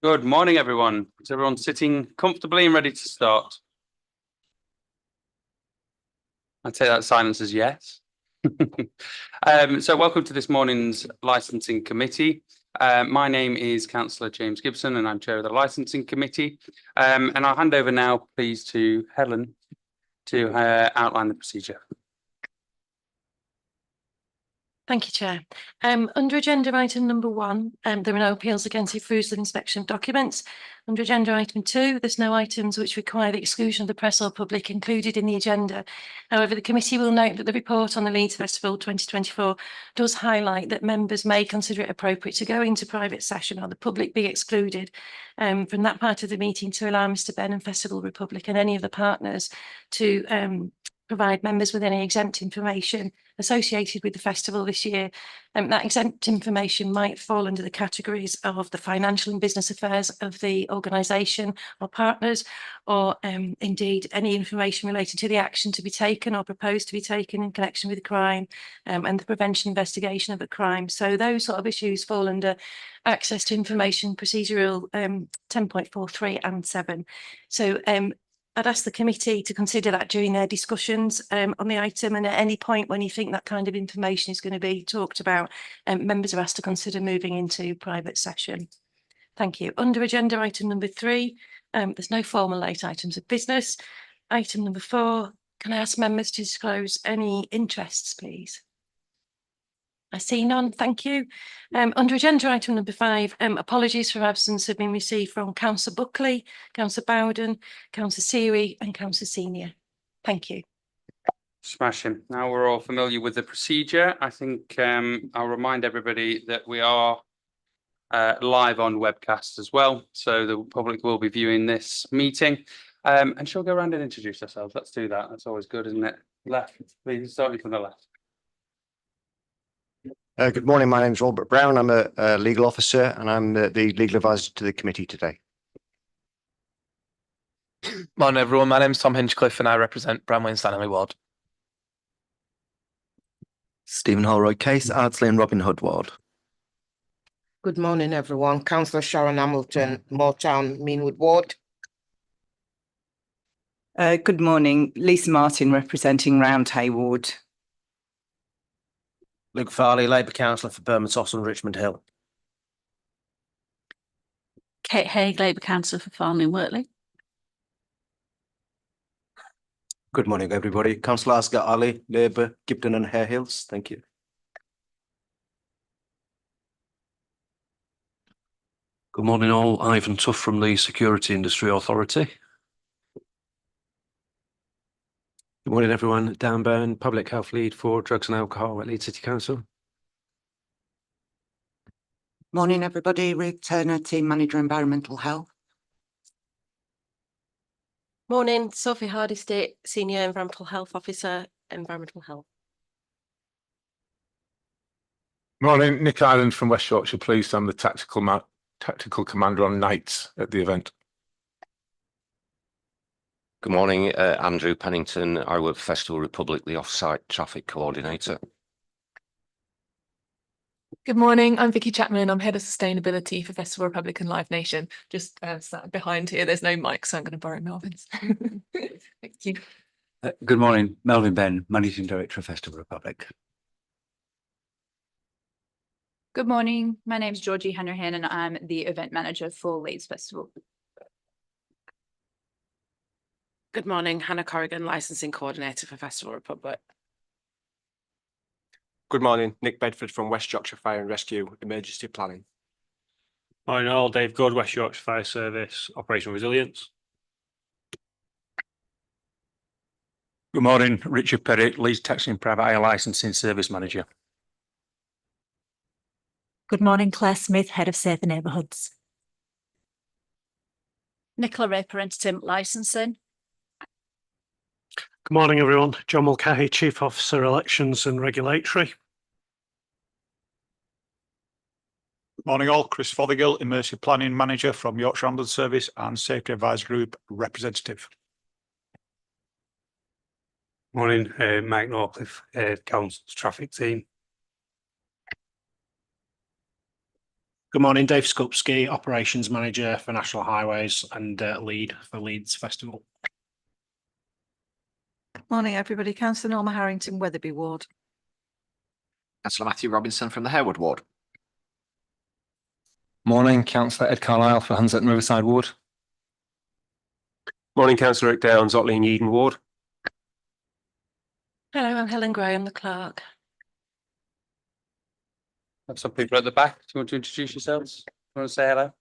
Good morning, everyone. Is everyone sitting comfortably and ready to start? I'd take that silence as yes. So welcome to this morning's licensing committee. My name is Councillor James Gibson and I'm chair of the licensing committee. And I'll hand over now, please, to Helen to outline the procedure. Thank you, Chair. Under agenda item number 1, there are no appeals against the refusal of inspection of documents. Under agenda item 2, there's no items which require the exclusion of the press or public included in the agenda. However, the committee will note that the report on the Leeds Festival 2024 does highlight that members may consider it appropriate to go into private session or the public be excluded from that part of the meeting to allow Mr Ben and Festival Republic and any of the partners to provide members with any exempt information associated with the festival this year. That exempt information might fall under the categories of the financial and business affairs of the organisation or partners, or indeed any information related to the action to be taken or proposed to be taken in connection with a crime and the prevention investigation of a crime. So those sort of issues fall under access to information procedural 10.43 and 7. So I'd ask the committee to consider that during their discussions on the item, and at any point when you think that kind of information is going to be talked about, members are asked to consider moving into private session. Thank you. Under agenda item number 3, there's no formal late items of business. Item number 4, can I ask members to disclose any interests, please? I see none, thank you. Under agenda item number 5, apologies for absence have been received from Councillor Buckley, Councillor Bowden, Councillor Seary and Councillor Senior. Thank you. Smashing. Now we're all familiar with the procedure. I think I'll remind everybody that we are live on webcast as well. So the public will be viewing this meeting. And she'll go around and introduce ourselves. Let's do that. That's always good, isn't it? Left, please, starting from the left. Good morning, my name is Robert Brown. I'm a legal officer and I'm the legal advisor to the committee today. Morning everyone, my name is Tom Hinchcliffe and I represent Bramley and Stanley Ward. Stephen Holroyd Case, Ardsley and Robin Hood Ward. Good morning everyone, Councillor Sharon Hamilton, Moortown, Meanwood Ward. Good morning, Lisa Martin representing Round Hayward. Luke Farley, Labour Councillor for Bermondsey and Richmond Hill. Kate Haig, Labour Councillor for Farming Wortley. Good morning, everybody. Councillor Asghar Ali, Labour, Gibden and Hare Hills. Thank you. Good morning, all. Ivan Tuff from the Security Industry Authority. Good morning, everyone. Dan Byrne, Public Health Lead for Drugs and Alcohol at Leeds City Council. Morning, everybody. Ruth Turner, Team Manager, Environmental Health. Morning, Sophie Hardesty, Senior Environmental Health Officer, Environmental Health. Morning, Nick Island from West Yorkshire Police. I'm the tactical commander on nights at the event. Good morning, Andrew Pennington. I work for Festival Republic, the off-site traffic coordinator. Good morning, I'm Vicky Chapman. I'm Head of Sustainability for Festival Republic and Live Nation. Just sat behind here, there's no mic, so I'm going to borrow Melvin's. Thank you. Good morning, Melvin Ben, Managing Director of Festival Republic. Good morning, my name is Georgie Hanrahan and I'm the Event Manager for Leeds Festival. Good morning, Hannah Corrigan, Licensing Coordinator for Festival Republic. Good morning, Nick Bedford from West Yorkshire Fire and Rescue, Emergency Planning. Morning all, Dave Good, West Yorkshire Fire Service, Operational Resilience. Good morning, Richard Perritt, Leeds Taxi and Private Hire Licensing Service Manager. Good morning, Claire Smith, Head of Safer Neighbourhoods. Nicola Ray Parentum, Licensing. Good morning, everyone. John Mulcahy, Chief Officer, Elections and Regulatory. Morning all, Chris Fothergill, Immersive Planning Manager from Yorkshire Ambulance Service and Safety Advisory Group Representative. Morning, Mike Norcliffe, Council's Traffic Team. Good morning, Dave Skupski, Operations Manager for National Highways and lead for Leeds Festival. Morning, everybody. Councillor Norma Harrington, Wetherby Ward. Councillor Matthew Robinson from the Harewood Ward. Morning, Councillor Ed Carlisle for Hunslet and Riverside Ward. Morning, Councillor Rick Downs, Otley and Eden Ward. Hello, I'm Helen Graham, the clerk. Have some people at the back. Do you want to introduce yourselves? Do you want to say hello?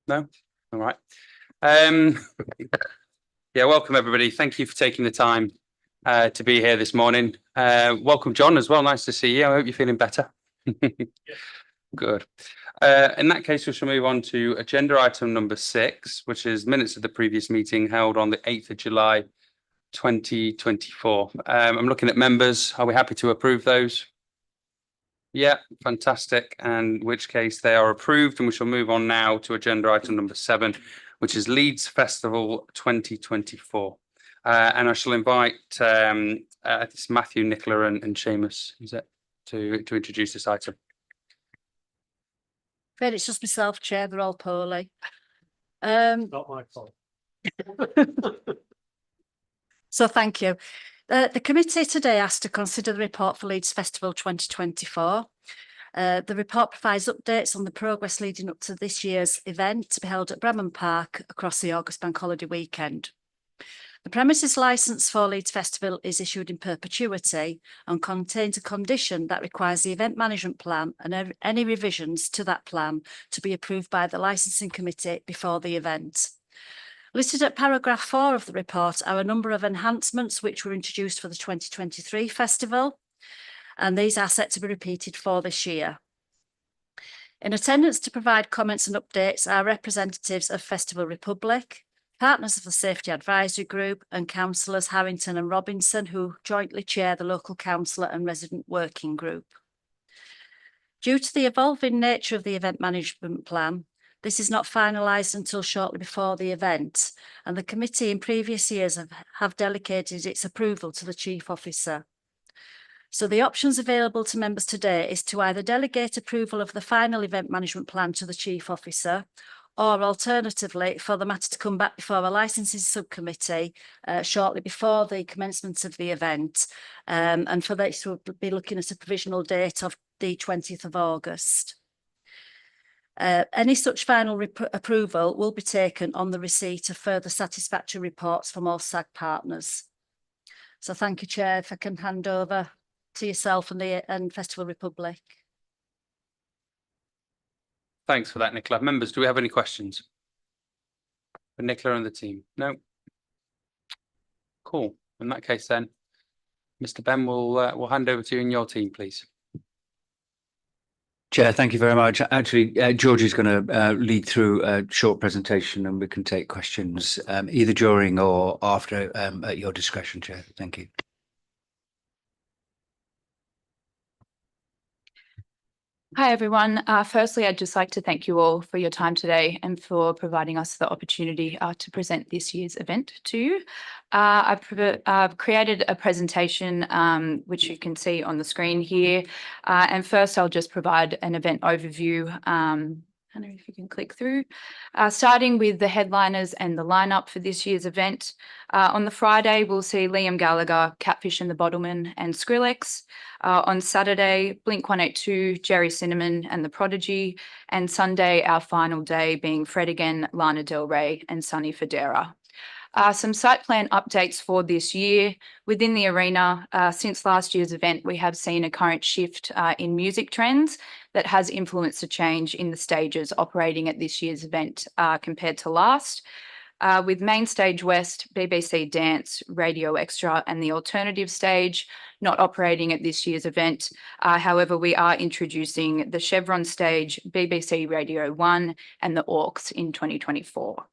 No? All right. Yeah, welcome everybody. Thank you for taking the time to be here this morning. Welcome, John, as well. Nice to see you. I hope you're feeling better. Good. In that case, we shall move on to agenda item number 6, which is minutes of the previous meeting held on the 8th of July 2024. I'm looking at members. Are we happy to approve those? Yeah, fantastic. And in which case they are approved, and we shall move on now to agenda item number 7, which is Leeds Festival 2024. And I shall invite it's Matthew, Nicola and Seamus, is it, to introduce this item. But it's just myself, Chair, they're all poorly. Not my fault. So thank you. The committee today asked to consider the report for Leeds Festival 2024. The report provides updates on the progress leading up to this year's event to be held at Bramham Park across the August Bank Holiday weekend. The premises licence for Leeds Festival is issued in perpetuity and contains a condition that requires the event management plan and any revisions to that plan to be approved by the licensing committee before the event. Listed at paragraph 4 of the report are a number of enhancements which were introduced for the 2023 festival, and these are set to be repeated for this year. In attendance to provide comments and updates are representatives of Festival Republic, partners of the Safety Advisory Group, and councillors Harrington and Robinson, who jointly chair the local councillor and resident working group. Due to the evolving nature of the event management plan, this is not finalised until shortly before the event, and the committee in previous years have delegated its approval to the Chief Officer. So the options available to members today is to either delegate approval of the final event management plan to the Chief Officer, or alternatively for the matter to come back before a licensing subcommittee shortly before the commencement of the event, and for this we'll be looking at a provisional date of the 20th of August. Any such final approval will be taken on the receipt of further satisfactory reports from all SAG partners. So thank you, Chair. If I can hand over to yourself and Festival Republic. Thanks for that, Nicola. Members, do we have any questions for Nicola and the team? No? Cool. In that case then, Mr. Ben, we'll hand over to you and your team, please. Chair, thank you very much. Actually, George is going to lead through a short presentation and we can take questions either during or after at your discretion, Chair. Thank you. Hi, everyone. Firstly, I'd just like to thank you all for your time today and for providing us the opportunity to present this year's event to you. I've created a presentation which you can see on the screen here. And first, I'll just provide an event overview. I don't know if you can click through. Starting with the headliners and the lineup for this year's event. On the Friday, we'll see Liam Gallagher, Catfish and the Bottlemen and Skrillex. On Saturday, Blink-182, Jerry Cinnamon and The Prodigy. And Sunday, our final day, being Fred Again, Lana Del Rey and Sonny Fodera. Some site plan updates for this year. Within the arena, since last year's event, we have seen a current shift in music trends that has influenced a change in the stages operating at this year's event compared to last. With Main Stage West, BBC Dance, Radio Extra and the Alternative Stage not operating at this year's event. However, we are introducing the Chevron Stage, BBC Radio 1 and the Aux in 2024.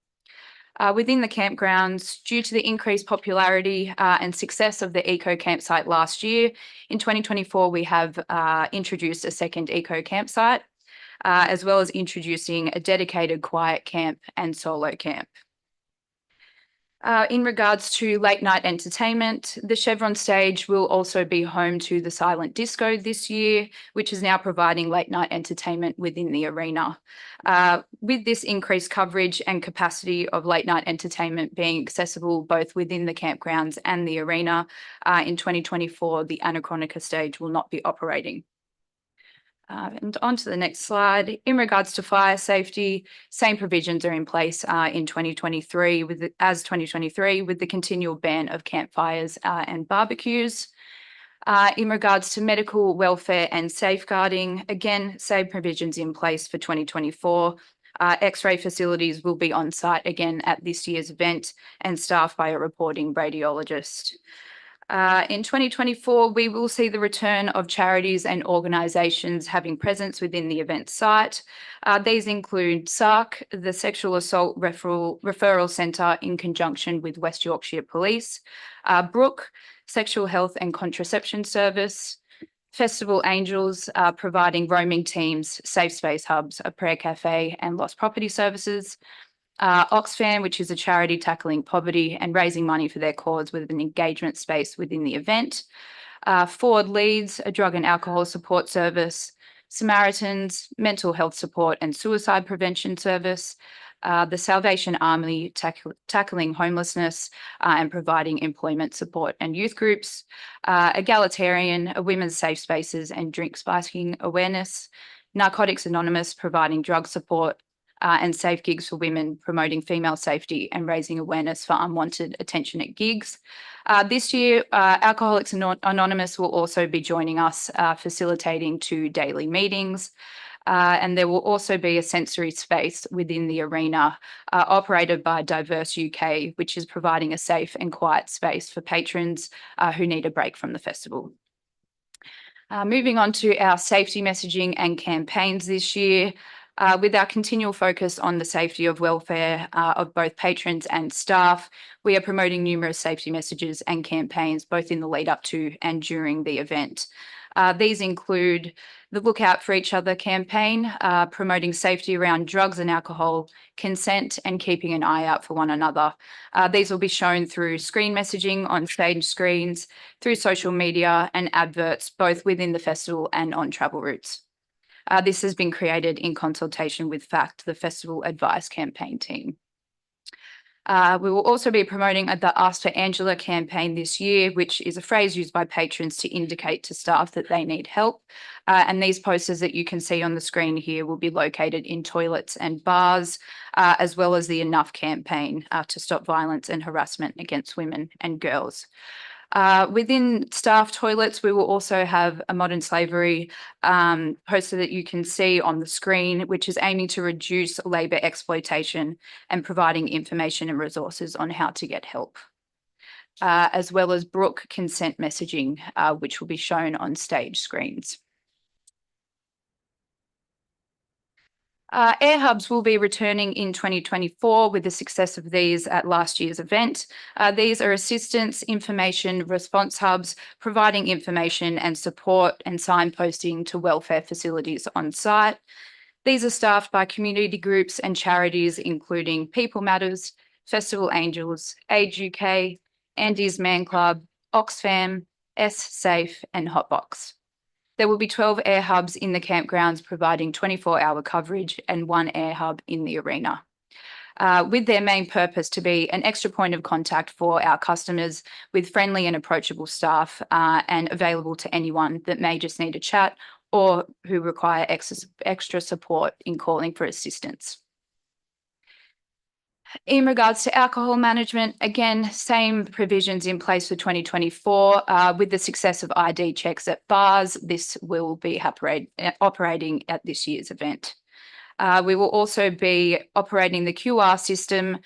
Within the campgrounds, due to the increased popularity and success of the Eco Campsite last year, in 2024 we have introduced a second Eco Campsite, as well as introducing a dedicated quiet camp and solo camp. In regards to late night entertainment, the Chevron stage will also be home to the Silent Disco this year, which is now providing late night entertainment within the arena. With this increased coverage and capacity of late night entertainment being accessible both within the campgrounds and the arena, in 2024, the Anachronica stage will not be operating. And on to the next slide. In regards to fire safety, same provisions are in place in 2023 with the continual ban of campfires and barbecues. In regards to medical welfare and safeguarding, again, same provisions in place for 2024. X-ray facilities will be on site again at this year's event and staffed by a reporting radiologist. In 2024, we will see the return of charities and organisations having presence within the event site. These include SARC, the Sexual Assault Referral Centre in conjunction with West Yorkshire Police, Brook, Sexual Health and Contraception Service, Festival Angels, providing roaming teams, safe space hubs, a prayer cafe and lost property services, Oxfam, which is a charity tackling poverty and raising money for their cause with an engagement space within the event. Forward Leeds, a drug and alcohol support service. Samaritans, mental health support and suicide prevention service. The Salvation Army, tackling homelessness and providing employment support and youth groups. Egalitarian, a women's safe spaces and drink spiking awareness. Narcotics Anonymous, providing drug support. And Safe Gigs for Women, promoting female safety and raising awareness for unwanted attention at gigs. This year, Alcoholics Anonymous will also be joining us, facilitating 2 daily meetings. And there will also be a sensory space within the arena operated by Diverse UK, which is providing a safe and quiet space for patrons who need a break from the festival. Moving on to our safety messaging and campaigns this year. With our continual focus on the safety of welfare of both patrons and staff, we are promoting numerous safety messages and campaigns both in the lead up to and during the event. These include the Look Out for Each Other campaign, promoting safety around drugs and alcohol, consent and keeping an eye out for one another. These will be shown through screen messaging on stage screens, through social media and adverts, both within the festival and on travel routes. This has been created in consultation with FACT, the Festival Advice Campaign team. We will also be promoting the Ask for Angela campaign this year, which is a phrase used by patrons to indicate to staff that they need help. And these posters that you can see on the screen here will be located in toilets and bars, as well as the Enough campaign to stop violence and harassment against women and girls. Within staff toilets, we will also have a modern slavery poster that you can see on the screen, which is aiming to reduce labour exploitation and providing information and resources on how to get help, as well as Brook consent messaging, which will be shown on stage screens. Air hubs will be returning in 2024 with the success of these at last year's event. These are assistance, information, response hubs, providing information and support and signposting to welfare facilities on site. These are staffed by community groups and charities, including People Matters, Festival Angels, Age UK, Andy's Man Club, Oxfam, S Safe and Hotbox. There will be 12 air hubs in the campgrounds providing 24-hour coverage and 1 air hub in the arena, with their main purpose to be an extra point of contact for our customers with friendly and approachable staff and available to anyone that may just need a chat or who require extra support in calling for assistance. In regards to alcohol management, again, same provisions in place for 2024. With the success of ID checks at bars, this will be operating at this year's event. We will also be operating the QR system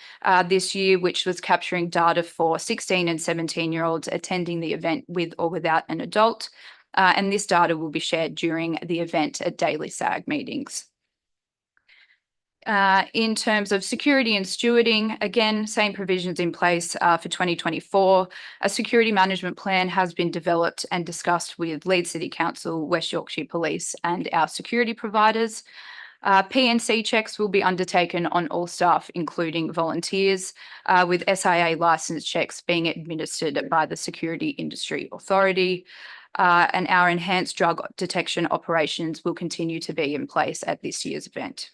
this year, which was capturing data for 16 and 17-year-olds attending the event with or without an adult. And this data will be shared during the event at daily SAG meetings. In terms of security and stewarding, again, same provisions in place for 2024. A security management plan has been developed and discussed with Leeds City Council, West Yorkshire Police and our security providers. PNC checks will be undertaken on all staff, including volunteers, with SIA licence checks being administered by the Security Industry Authority. And our enhanced drug detection operations will continue to be in place at this year's event.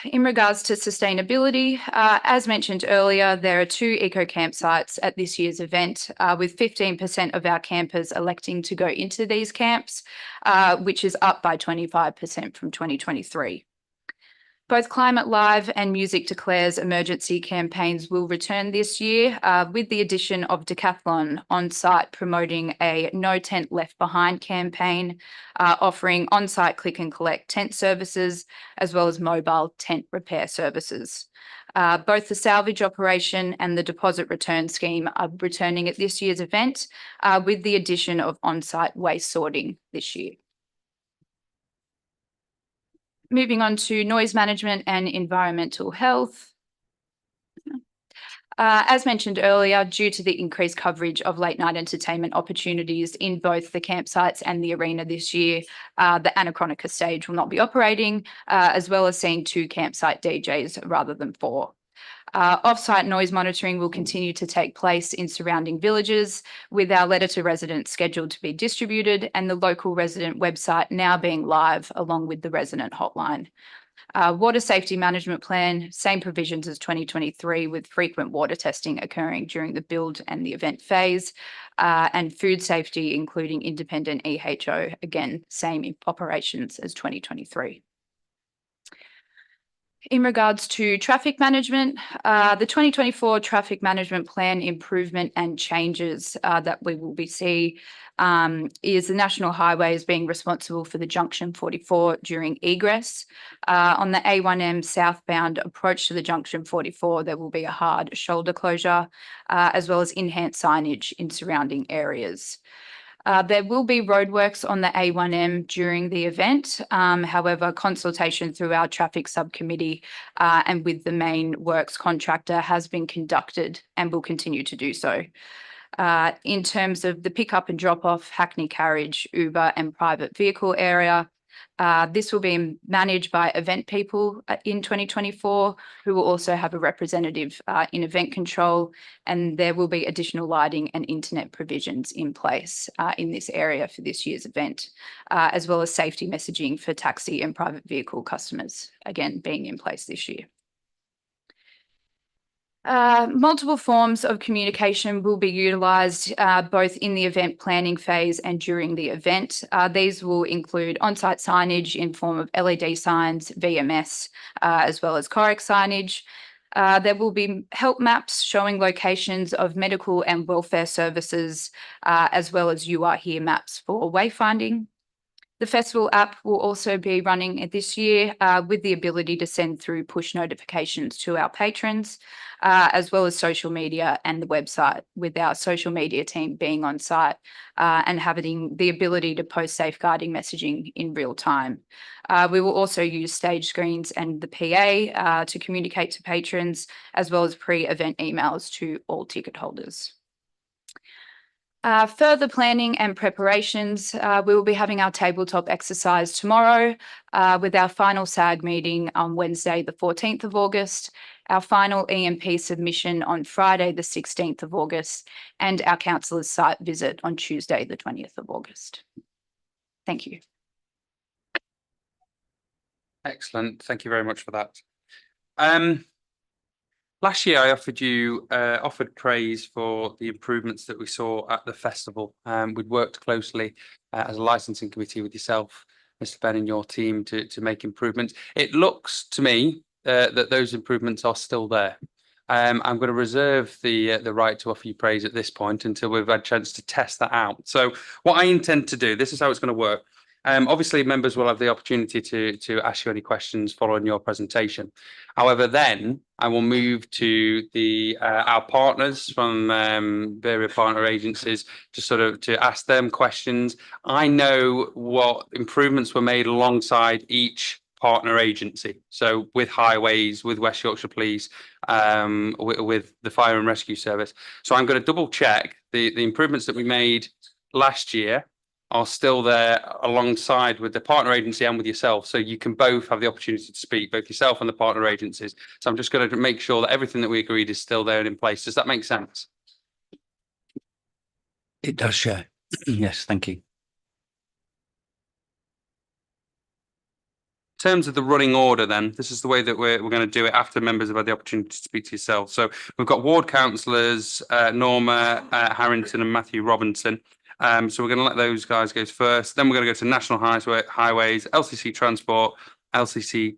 In regards to sustainability, as mentioned earlier, there are 2 eco campsites at this year's event, with 15% of our campers electing to go into these camps, which is up by 25% from 2023. Both Climate Live and Music Declares emergency campaigns will return this year, with the addition of Decathlon on site promoting a No Tent Left Behind campaign, offering on-site click and collect tent services, as well as mobile tent repair services. Both the Salvage operation and the deposit return scheme are returning at this year's event, with the addition of on-site waste sorting this year. Moving on to noise management and environmental health. As mentioned earlier, due to the increased coverage of late night entertainment opportunities in both the campsites and the arena this year, the Anachronica stage will not be operating, as well as seeing 2 campsite DJs rather than 4. Off-site noise monitoring will continue to take place in surrounding villages, with our letter to residents scheduled to be distributed and the local resident website now being live along with the resident hotline. Water safety management plan, same provisions as 2023, with frequent water testing occurring during the build and the event phase, and food safety, including independent EHO, again, same operations as 2023. In regards to traffic management, the 2024 traffic management plan improvement and changes that we will be seeing is the National Highways being responsible for the Junction 44 during egress. On the A1M southbound approach to the Junction 44, there will be a hard shoulder closure, as well as enhanced signage in surrounding areas. There will be roadworks on the A1M during the event. However, consultation through our traffic subcommittee and with the main works contractor has been conducted and will continue to do so. In terms of the pick-up and drop-off, Hackney Carriage, Uber and private vehicle area, this will be managed by event people in 2024, who will also have a representative in event control, and there will be additional lighting and internet provisions in place in this area for this year's event, as well as safety messaging for taxi and private vehicle customers, again, being in place this year. Multiple forms of communication will be utilised both in the event planning phase and during the event. These will include on-site signage in form of LED signs, VMS, as well as Corex signage. There will be help maps showing locations of medical and welfare services, as well as You Are Here maps for wayfinding. The festival app will also be running this year with the ability to send through push notifications to our patrons, as well as social media and the website, with our social media team being on site and having the ability to post safeguarding messaging in real time. We will also use stage screens and the PA to communicate to patrons, as well as pre-event emails to all ticket holders. Further planning and preparations, we will be having our tabletop exercise tomorrow with our final SAG meeting on Wednesday, the 14th of August, our final EMP submission on Friday, the 16th of August, and our councillor's site visit on Tuesday, the 20th of August. Thank you. Excellent. Thank you very much for that. Last year, I offered praise for the improvements that we saw at the festival. We'd worked closely as a licensing committee with yourself, Mr. Ben, and your team to make improvements. It looks to me that those improvements are still there. I'm going to reserve the right to offer you praise at this point until we've had a chance to test that out. So what I intend to do, this is how it's going to work. Obviously, members will have the opportunity to ask you any questions following your presentation. However, then I will move to our partners from various partner agencies to ask them questions. I know what improvements were made alongside each partner agency. So with Highways, with West Yorkshire Police, with the Fire and Rescue Service. So I'm going to double check the improvements that we made last year are still there alongside with the partner agency and with yourself. So you can both have the opportunity to speak, both yourself and the partner agencies. So I'm just going to make sure that everything that we agreed is still there and in place. Does that make sense? It does, Chair. Yes, thank you. In terms of the running order, then this is the way that we're going to do it after members have had the opportunity to speak to yourself. So we've got ward councillors, Norma Harrington and Matthew Robinson. So we're going to let those guys go first. Then we're going to go to National Highways, LCC Transport, LCC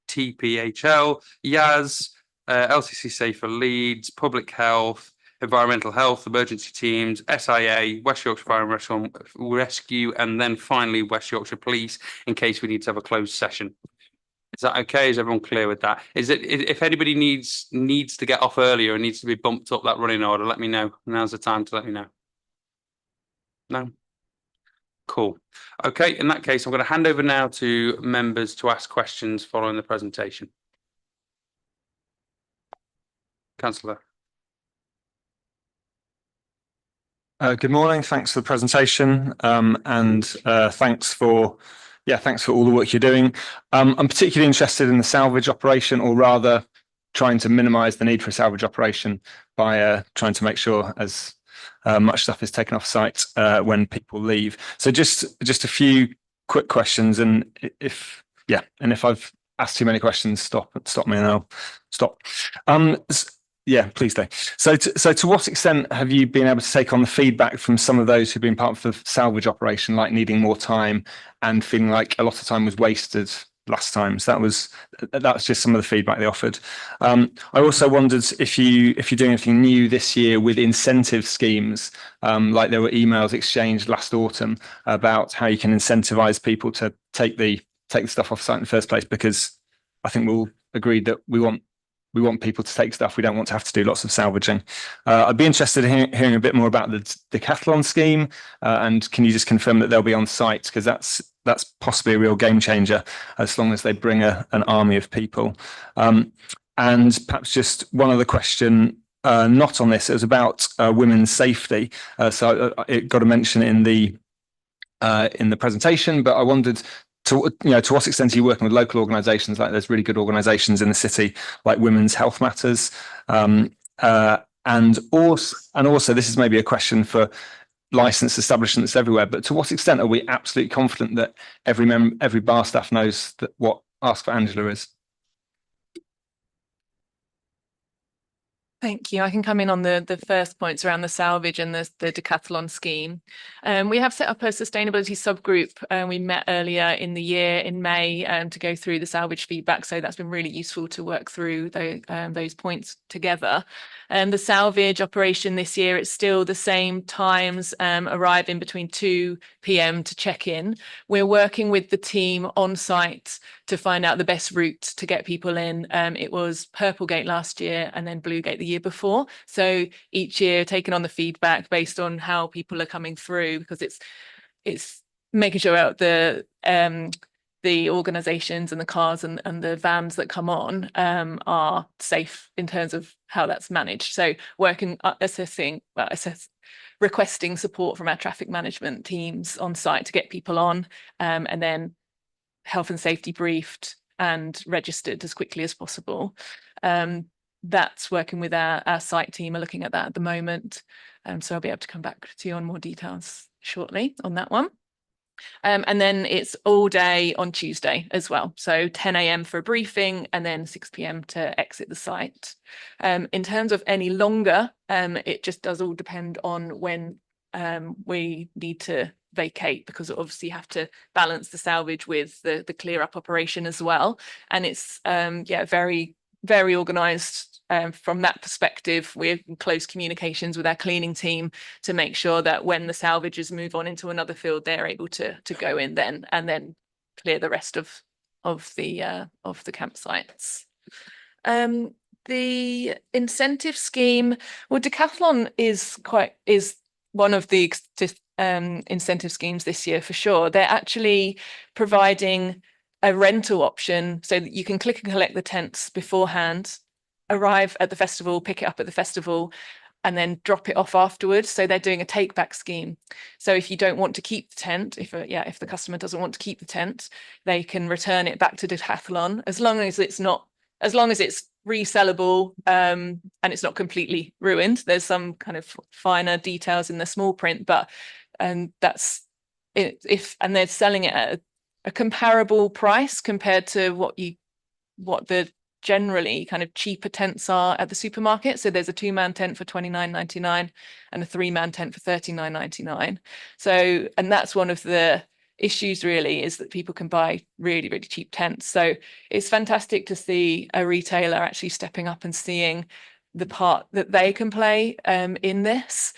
TPHL, YAS, LCC Safer Leeds, Public Health, Environmental Health, Emergency Teams, SIA, West Yorkshire Fire and Rescue, and then finally West Yorkshire Police, in case we need to have a closed session. Is that okay? Is everyone clear with that? Is it, if anybody needs to get off earlier and needs to be bumped up that running order, let me know. Now's the time to let me know. No? Cool. Okay, in that case, I'm going to hand over now to members to ask questions following the presentation. Councillor. Good morning. Thanks for the presentation, and thanks for all the work you're doing. I'm particularly interested in the salvage operation, or rather trying to minimise the need for a salvage operation by trying to make sure as much stuff is taken off site when people leave. So just a few quick questions, and if I've asked too many questions, stop me and I'll stop. Yeah, please do. So to what extent have you been able to take on the feedback from some of those who've been part of the salvage operation, like needing more time and feeling like a lot of time was wasted last time? So that's just some of the feedback they offered. I also wondered if you're doing anything new this year with incentive schemes, like there were emails exchanged last autumn about how you can incentivize people to take the stuff off site in the first place, because I think we'll agree that we want people to take stuff. We don't want to have to do lots of salvaging. I'd be interested in hearing a bit more about the decathlon scheme, and can you just confirm that they'll be on site, because that's possibly a real game changer as long as they bring an army of people. And perhaps just one other question, not on this, it was about women's safety. So it got a mention in the presentation, but I wondered, to what extent are you working with local organisations? Like, there's really good organisations in the city like Women's Health Matters, and also this is maybe a question for licensed establishments everywhere, but to what extent are we absolutely confident that every bar staff knows that what Ask for Angela is? Thank you. I can come in on the first points around the salvage and the decathlon scheme. We have set up a sustainability subgroup. We met earlier in the year in May to go through the salvage feedback. So that's been really useful to work through those points together. The salvage operation this year, it's still the same times, arriving between 2 p.m. to check in. We're working with the team on site to find out the best route to get people in. It was Purplegate last year and then Bluegate the year before. So each year taking on the feedback based on how people are coming through, because it's making sure out the organisations and the cars and the vans that come on are safe in terms of how that's managed. So requesting support from our traffic management teams on site to get people on, and then health and safety briefed and registered as quickly as possible. That's working with our site team are looking at that at the moment. So I'll be able to come back to you on more details shortly on that one. And then it's all day on Tuesday as well. So 10 a.m. for a briefing and then 6 p.m. to exit the site. In terms of any longer, it just does all depend on when we need to vacate, because obviously you have to balance the salvage with the clear up operation as well. And it's very, very organised from that perspective. We're in close communications with our cleaning team to make sure that when the salvages move on into another field, they're able to go in then and then clear the rest of the campsites. The incentive scheme, well, decathlon is one of the incentive schemes this year for sure. They're actually providing a rental option so that you can click and collect the tents beforehand, arrive at the festival, pick it up at the festival, and then drop it off afterwards. So they're doing a take back scheme. So if you don't want to keep the tent, if the customer doesn't want to keep the tent, they can return it back to Decathlon as long as it's resellable and it's not completely ruined. There's some kind of finer details in the small print, but that's it. And they're selling it at a comparable price compared to what the generally kind of cheaper tents are at the supermarket. So there's a 2-man tent for £29.99 and a 3-man tent for £39.99. So, and that's one of the issues really, is that people can buy really, really cheap tents. So it's fantastic to see a retailer actually stepping up and seeing the part that they can play in this.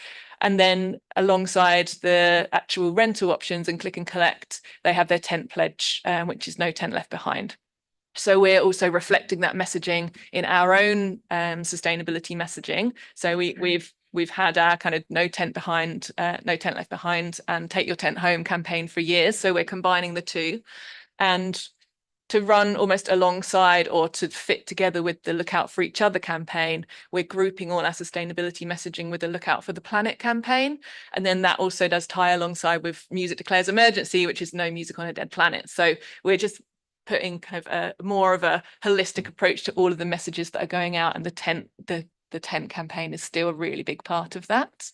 And then alongside the actual rental options and click and collect, they have their tent pledge, which is no tent left behind. So we're also reflecting that messaging in our own sustainability messaging. So we've had our kind of no tent left behind and take your tent home campaign for years. So we're combining the two, and to run almost alongside or to fit together with the Look Out for Each Other campaign, we're grouping all our sustainability messaging with the Look Out for the Planet campaign. And then that also does tie alongside with Music Declares Emergency, which is No Music on a Dead Planet. So we're just putting kind of more of a holistic approach to all of the messages that are going out, and the tent campaign is still a really big part of that.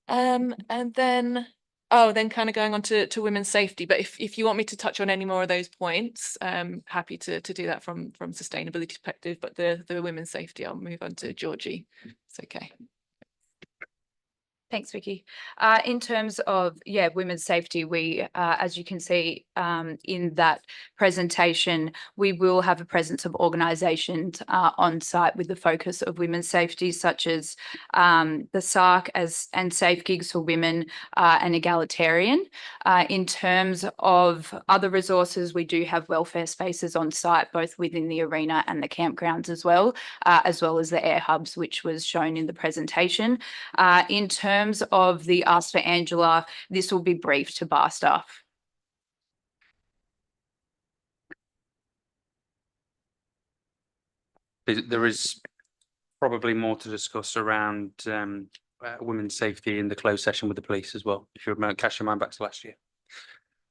And then kind of going on to women's safety. But if you want me to touch on any more of those points, happy to do that from sustainability perspective. But the women's safety, I'll move on to Georgie. It's okay. Thanks, Vicky. In terms of, women's safety, we, as you can see in that presentation, we will have a presence of organisations on site with the focus of women's safety, such as the SARC and Safe Gigs for Women and Egalitarian. In terms of other resources, we do have welfare spaces on site, both within the arena and the campgrounds as well as the air hubs, which was shown in the presentation. In terms of the Ask for Angela, this will be briefed to bar staff. There is probably more to discuss around women's safety in the closed session with the police as well, if you remember, cast your mind back to last year.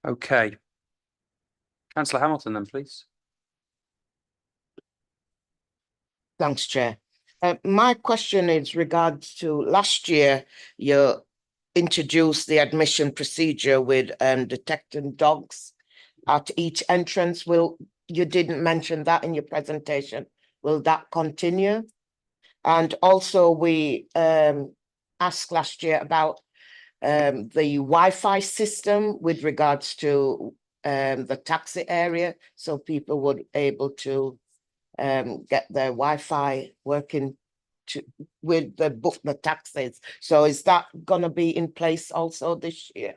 Okay. Councillor Hamilton then, please. Thanks, Chair. My question is regards to last year, you introduced the admission procedure with detecting dogs at each entrance. You didn't mention that in your presentation. Will that continue? And also we asked last year about the Wi-Fi system with regards to the taxi area, so people would able to get their Wi-Fi working with the taxis. So is that going to be in place also this year?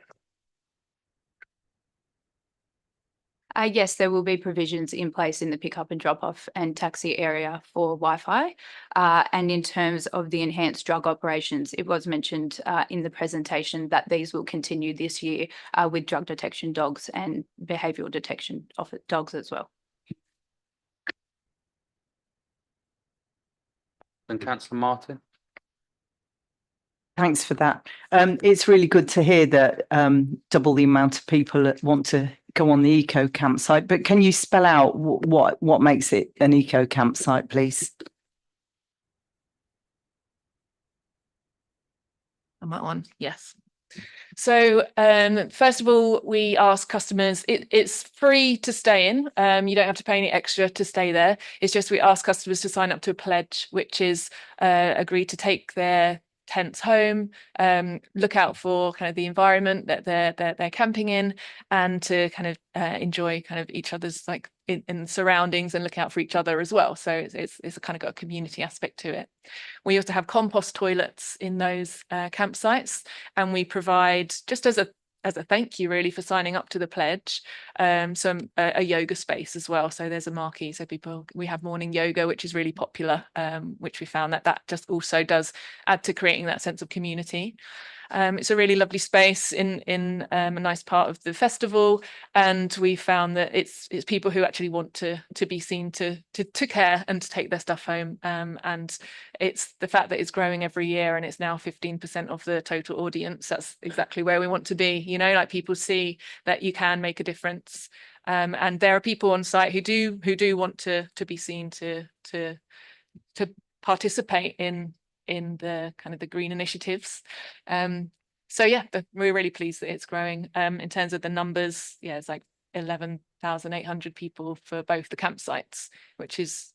Yes, there will be provisions in place in the pick-up and drop-off and taxi area for Wi-Fi. And in terms of the enhanced drug operations, it was mentioned in the presentation that these will continue this year with drug detection dogs and behavioural detection of dogs as well. And Councillor Martin. Thanks for that. It's really good to hear that double the amount of people that want to go on the eco campsite, but can you spell out what makes it an eco campsite, please? On that one, yes. So first of all, we ask customers, it's free to stay in. You don't have to pay any extra to stay there. It's just we ask customers to sign up to a pledge, which is agree to take their tents home, look out for kind of the environment that they're camping in, and to kind of enjoy kind of each other's like in surroundings and look out for each other as well. So it's kind of got a community aspect to it. We also have compost toilets in those campsites, and we provide, just as a thank you really for signing up to the pledge, a yoga space as well. So there's a marquee, so we have morning yoga, which is really popular, which we found that just also does add to creating that sense of community. It's a really lovely space in a nice part of the festival, and we found that it's people who actually want to be seen to care and to take their stuff home. And it's the fact that it's growing every year and it's now 15% of the total audience. That's exactly where we want to be. You know, like people see that you can make a difference. And there are people on site who do want to be seen to participate in the kind of the green initiatives. So yeah, we're really pleased that it's growing. In terms of the numbers, yeah, it's like 11,800 people for both the campsites, which is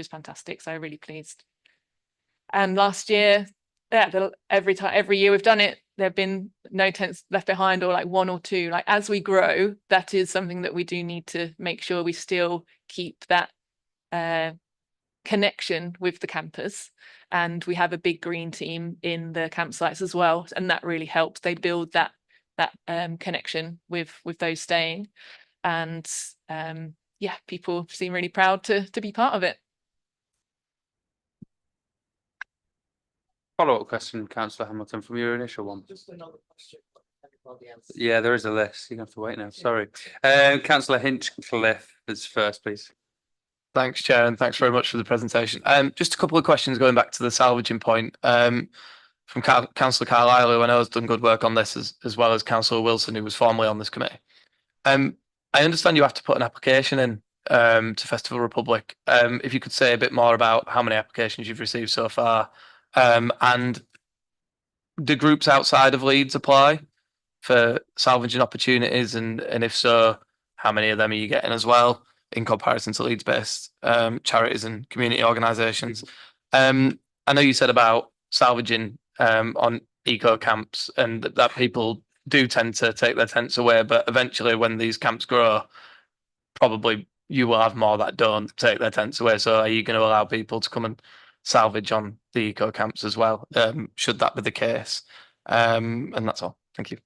fantastic. So really pleased. And last year, yeah, every year we've done it, there have been no tents left behind, or like one or two. Like as we grow, that is something that we do need to make sure we still keep that connection with the campers. And we have a big green team in the campsites as well, and that really helps. They build that connection with those staying, and yeah, people seem really proud to be part of it. Follow-up question, Councillor Hamilton, from your initial one. Just another question. Yeah, there is a list. You have to wait now. Sorry. Councillor Hinchcliffe is first, please. Thanks, Chair, and thanks very much for the presentation. Just a couple of questions going back to the salvaging point. From Councillor Carlisle, who I know has done good work on this, as well as Councillor Wilson, who was formerly on this committee. I understand you have to put an application in to Festival Republic. If you could say a bit more about how many applications you've received so far, and do groups outside of Leeds apply for salvaging opportunities, and if so, how many of them are you getting as well in comparison to Leeds-based charities and community organisations? I know you said about salvaging on eco camps, and that people do tend to take their tents away, but eventually when these camps grow, probably you will have more that don't take their tents away. So are you going to allow people to come and salvage on the eco camps as well, should that be the case? And that's all. Thank you.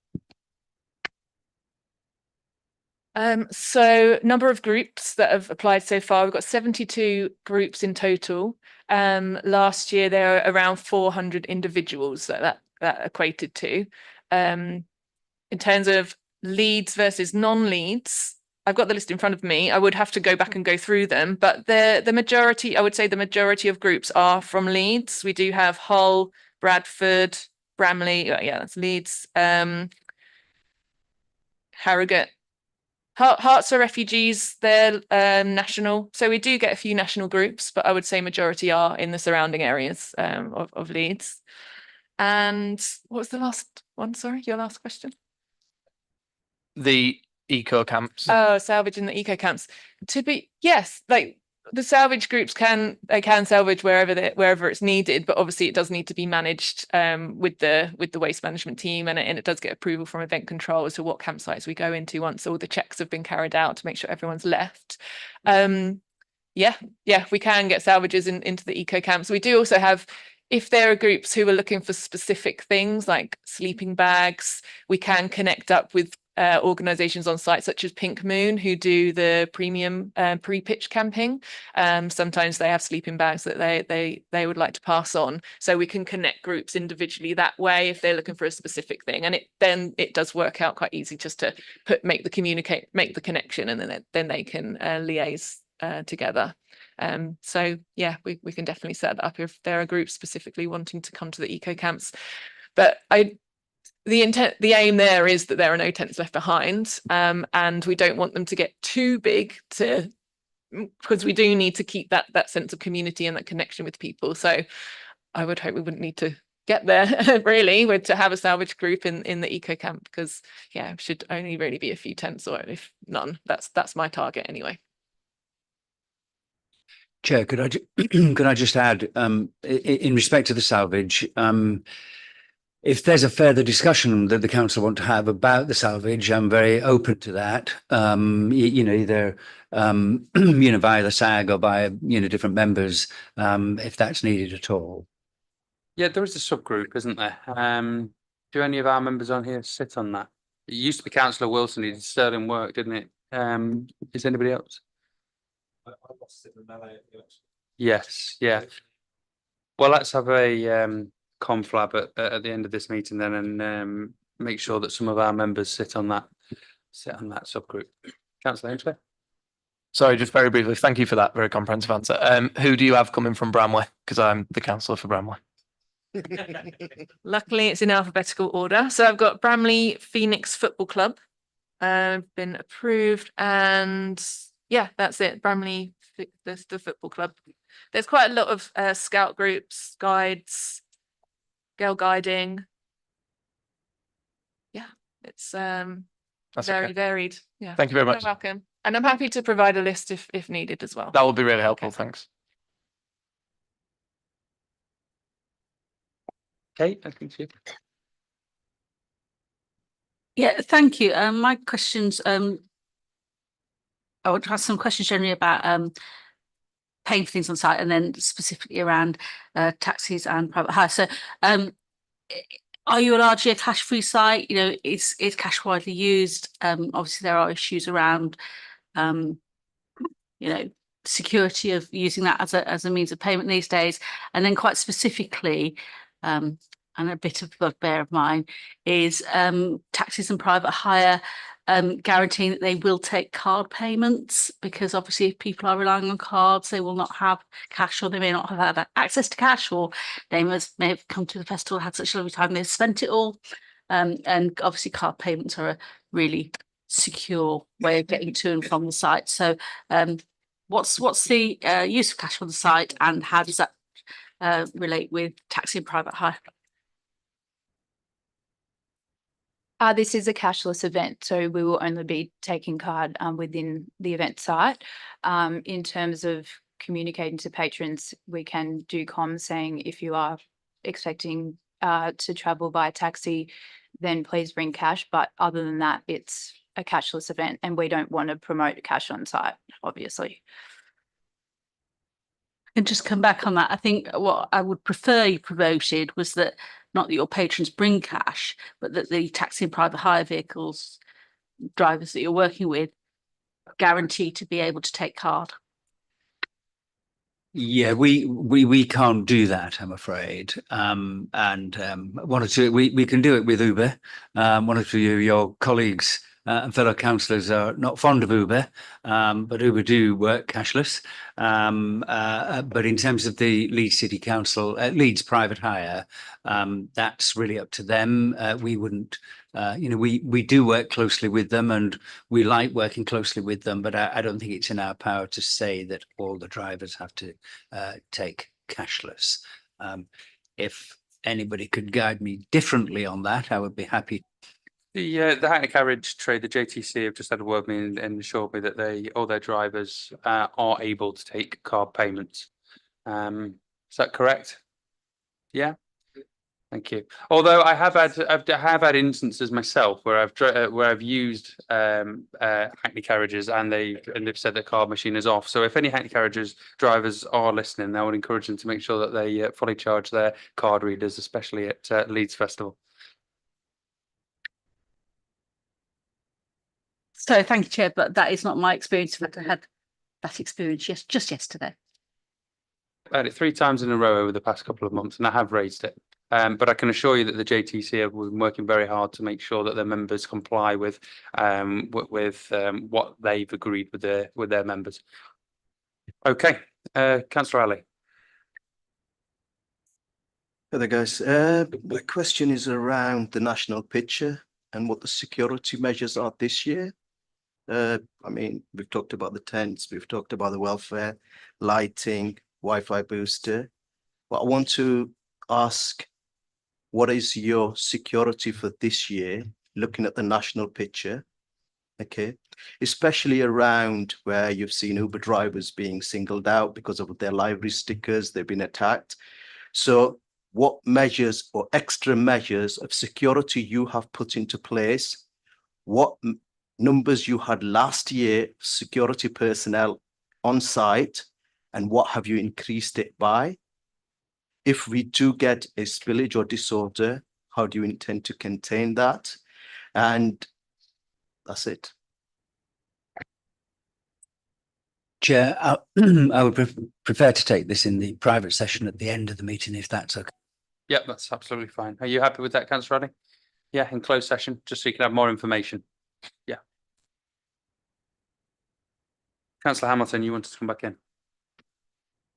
So number of groups that have applied so far, we've got 72 groups in total. Last year there were around 400 individuals that equated to. In terms of Leeds versus non-Leeds, I've got the list in front of me. I would have to go back and go through them, but the majority, I would say the majority of groups are from Leeds. We do have Hull, Bradford, Bramley, yeah, that's Leeds, Harrogate. Hearts for Refugees, they're national. So we do get a few national groups, but I would say majority are in the surrounding areas of Leeds. And what was the last one? Sorry, your last question? The eco camps. Oh, salvaging the eco camps. Yes, like the salvage groups can salvage wherever it's needed, but obviously it does need to be managed with the waste management team, and it does get approval from event control as to what campsites we go into once all the checks have been carried out to make sure everyone's left. Yeah, we can get salvages into the eco camps. We do also have, if there are groups who are looking for specific things like sleeping bags, we can connect up with organisations on site such as Pink Moon, who do the premium pre-pitch camping. Sometimes they have sleeping bags that they would like to pass on, so we can connect groups individually that way if they're looking for a specific thing, and it does work out quite easy just to make the connection, and then they can liaise together. So yeah, we can definitely set that up if there are groups specifically wanting to come to the eco camps. But the aim there is that there are no tents left behind, and we don't want them to get too big because we do need to keep that sense of community and that connection with people. So I would hope we wouldn't need to get there really to have a salvage group in the eco camp, because yeah, it should only really be a few tents, or if none. That's my target anyway. Chair, could I just add, in respect to the salvage, if there's a further discussion that the council want to have about the salvage, I'm very open to that. Either via the SAG or by different members, if that's needed at all. Yeah, there is a subgroup, isn't there? Do any of our members on here sit on that? It used to be Councillor Wilson. He did sterling work, didn't it? Is anybody else? Yes, yeah. Well, let's have a conflab at the end of this meeting then, and make sure that some of our members sit on that subgroup. Councillor Ainsley. Sorry, just very briefly, thank you for that very comprehensive answer. Who do you have coming from Bramley? Because I'm the councillor for Bramley. Luckily, it's in alphabetical order. So I've got Bramley Phoenix Football Club, been approved, and yeah, that's it. Bramley, the football club. There's quite a lot of scout groups, guides, girl guiding. Yeah, it's very okay. varied. Yeah. Thank you very much. You're welcome. And I'm happy to provide a list if needed as well. That would be really helpful. Thanks. Okay, I think so. Yeah, thank you. My questions, I want to ask some questions generally about paying for things on site, and then specifically around taxis and private hire. So are you largely a cash-free site? You know, is cash widely used? Obviously there are issues around you know, security of using that as a means of payment these days. And then quite specifically, and a bit of bugbear of mine is taxis and private hire, guaranteeing that they will take card payments, because obviously if people are relying on cards, they will not have cash, or they may not have had access to cash, or they may have come to the festival, had such a lovely time, they've spent it all. And obviously card payments are a really secure way of getting to and from the site. So what's the use of cash on the site, and how does that relate with taxi and private hire? This is a cashless event, so we will only be taking card within the event site. In terms of communicating to patrons, we can do comms saying if you are expecting to travel by taxi, then please bring cash. But other than that, it's a cashless event, and we don't want to promote cash on site, obviously. And just come back on that, I think what I would prefer you promoted was that not that your patrons bring cash, but that the taxi and private hire vehicles drivers that you're working with guarantee to be able to take card. Yeah, we can't do that, I'm afraid. And one or two, we can do it with Uber. One or two of your colleagues and fellow councillors are not fond of Uber, but Uber do work cashless. But in terms of the Leeds City Council, Leeds private hire, that's really up to them. We wouldn't, you know, we do work closely with them, and we like working closely with them, but I don't think it's in our power to say that all the drivers have to take cashless. If anybody could guide me differently on that, I would be happy. The Hackney Carriage Trade, the JTC, have just had a word with me and assured me that all their drivers are able to take card payments. Is that correct? Yeah. Thank you. Although I have had instances myself where I've used Hackney Carriages and they've said the card machine is off. So if any Hackney Carriages drivers are listening, I would encourage them to make sure that they fully charge their card readers, especially at Leeds Festival. So thank you, Chair, but that is not my experience. I had that experience just yesterday. I've had it 3 times in a row over the past couple of months, and I have raised it. But I can assure you that the JTC have been working very hard to make sure that their members comply with what they've agreed with their members. Okay, Councillor Ali. Hi there, guys. My question is around the national picture and what the security measures are this year. I mean, we've talked about the tents, we've talked about the welfare, lighting, Wi-Fi booster. But I want to ask, what is your security for this year, looking at the national picture? Okay, especially around where you've seen Uber drivers being singled out because of their livery stickers, they've been attacked. So what measures or extra measures of security you have put into place, what numbers you had last year, security personnel on site, and what have you increased it by? If we do get a spillage or disorder, how do you intend to contain that? And that's it. Chair, I would prefer to take this in the private session at the end of the meeting, if that's okay. Yep, that's absolutely fine. Are you happy with that, Councillor Raddy? Yeah, in closed session, just so you can have more information. Yeah. Councillor Hamilton, you wanted to come back in?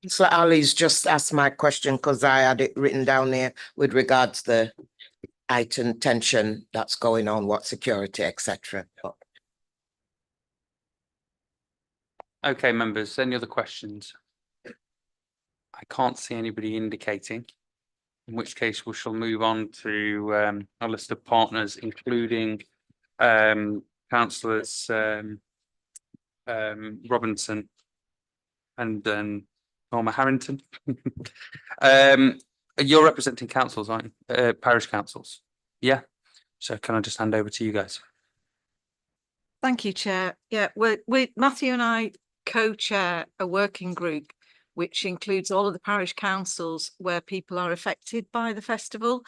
Councillor Ali's just asked my question because I had it written down there with regards to the item tension that's going on, what security, etc. Okay, members, any other questions? I can't see anybody indicating, in which case we shall move on to a list of partners, including councillors Robinson and Norma Harrington. You're representing councils, aren't you? Parish councils. Yeah. So can I just hand over to you guys? Thank you, Chair. Yeah, we Matthew and I co-chair a working group which includes all of the parish councils where people are affected by the festival.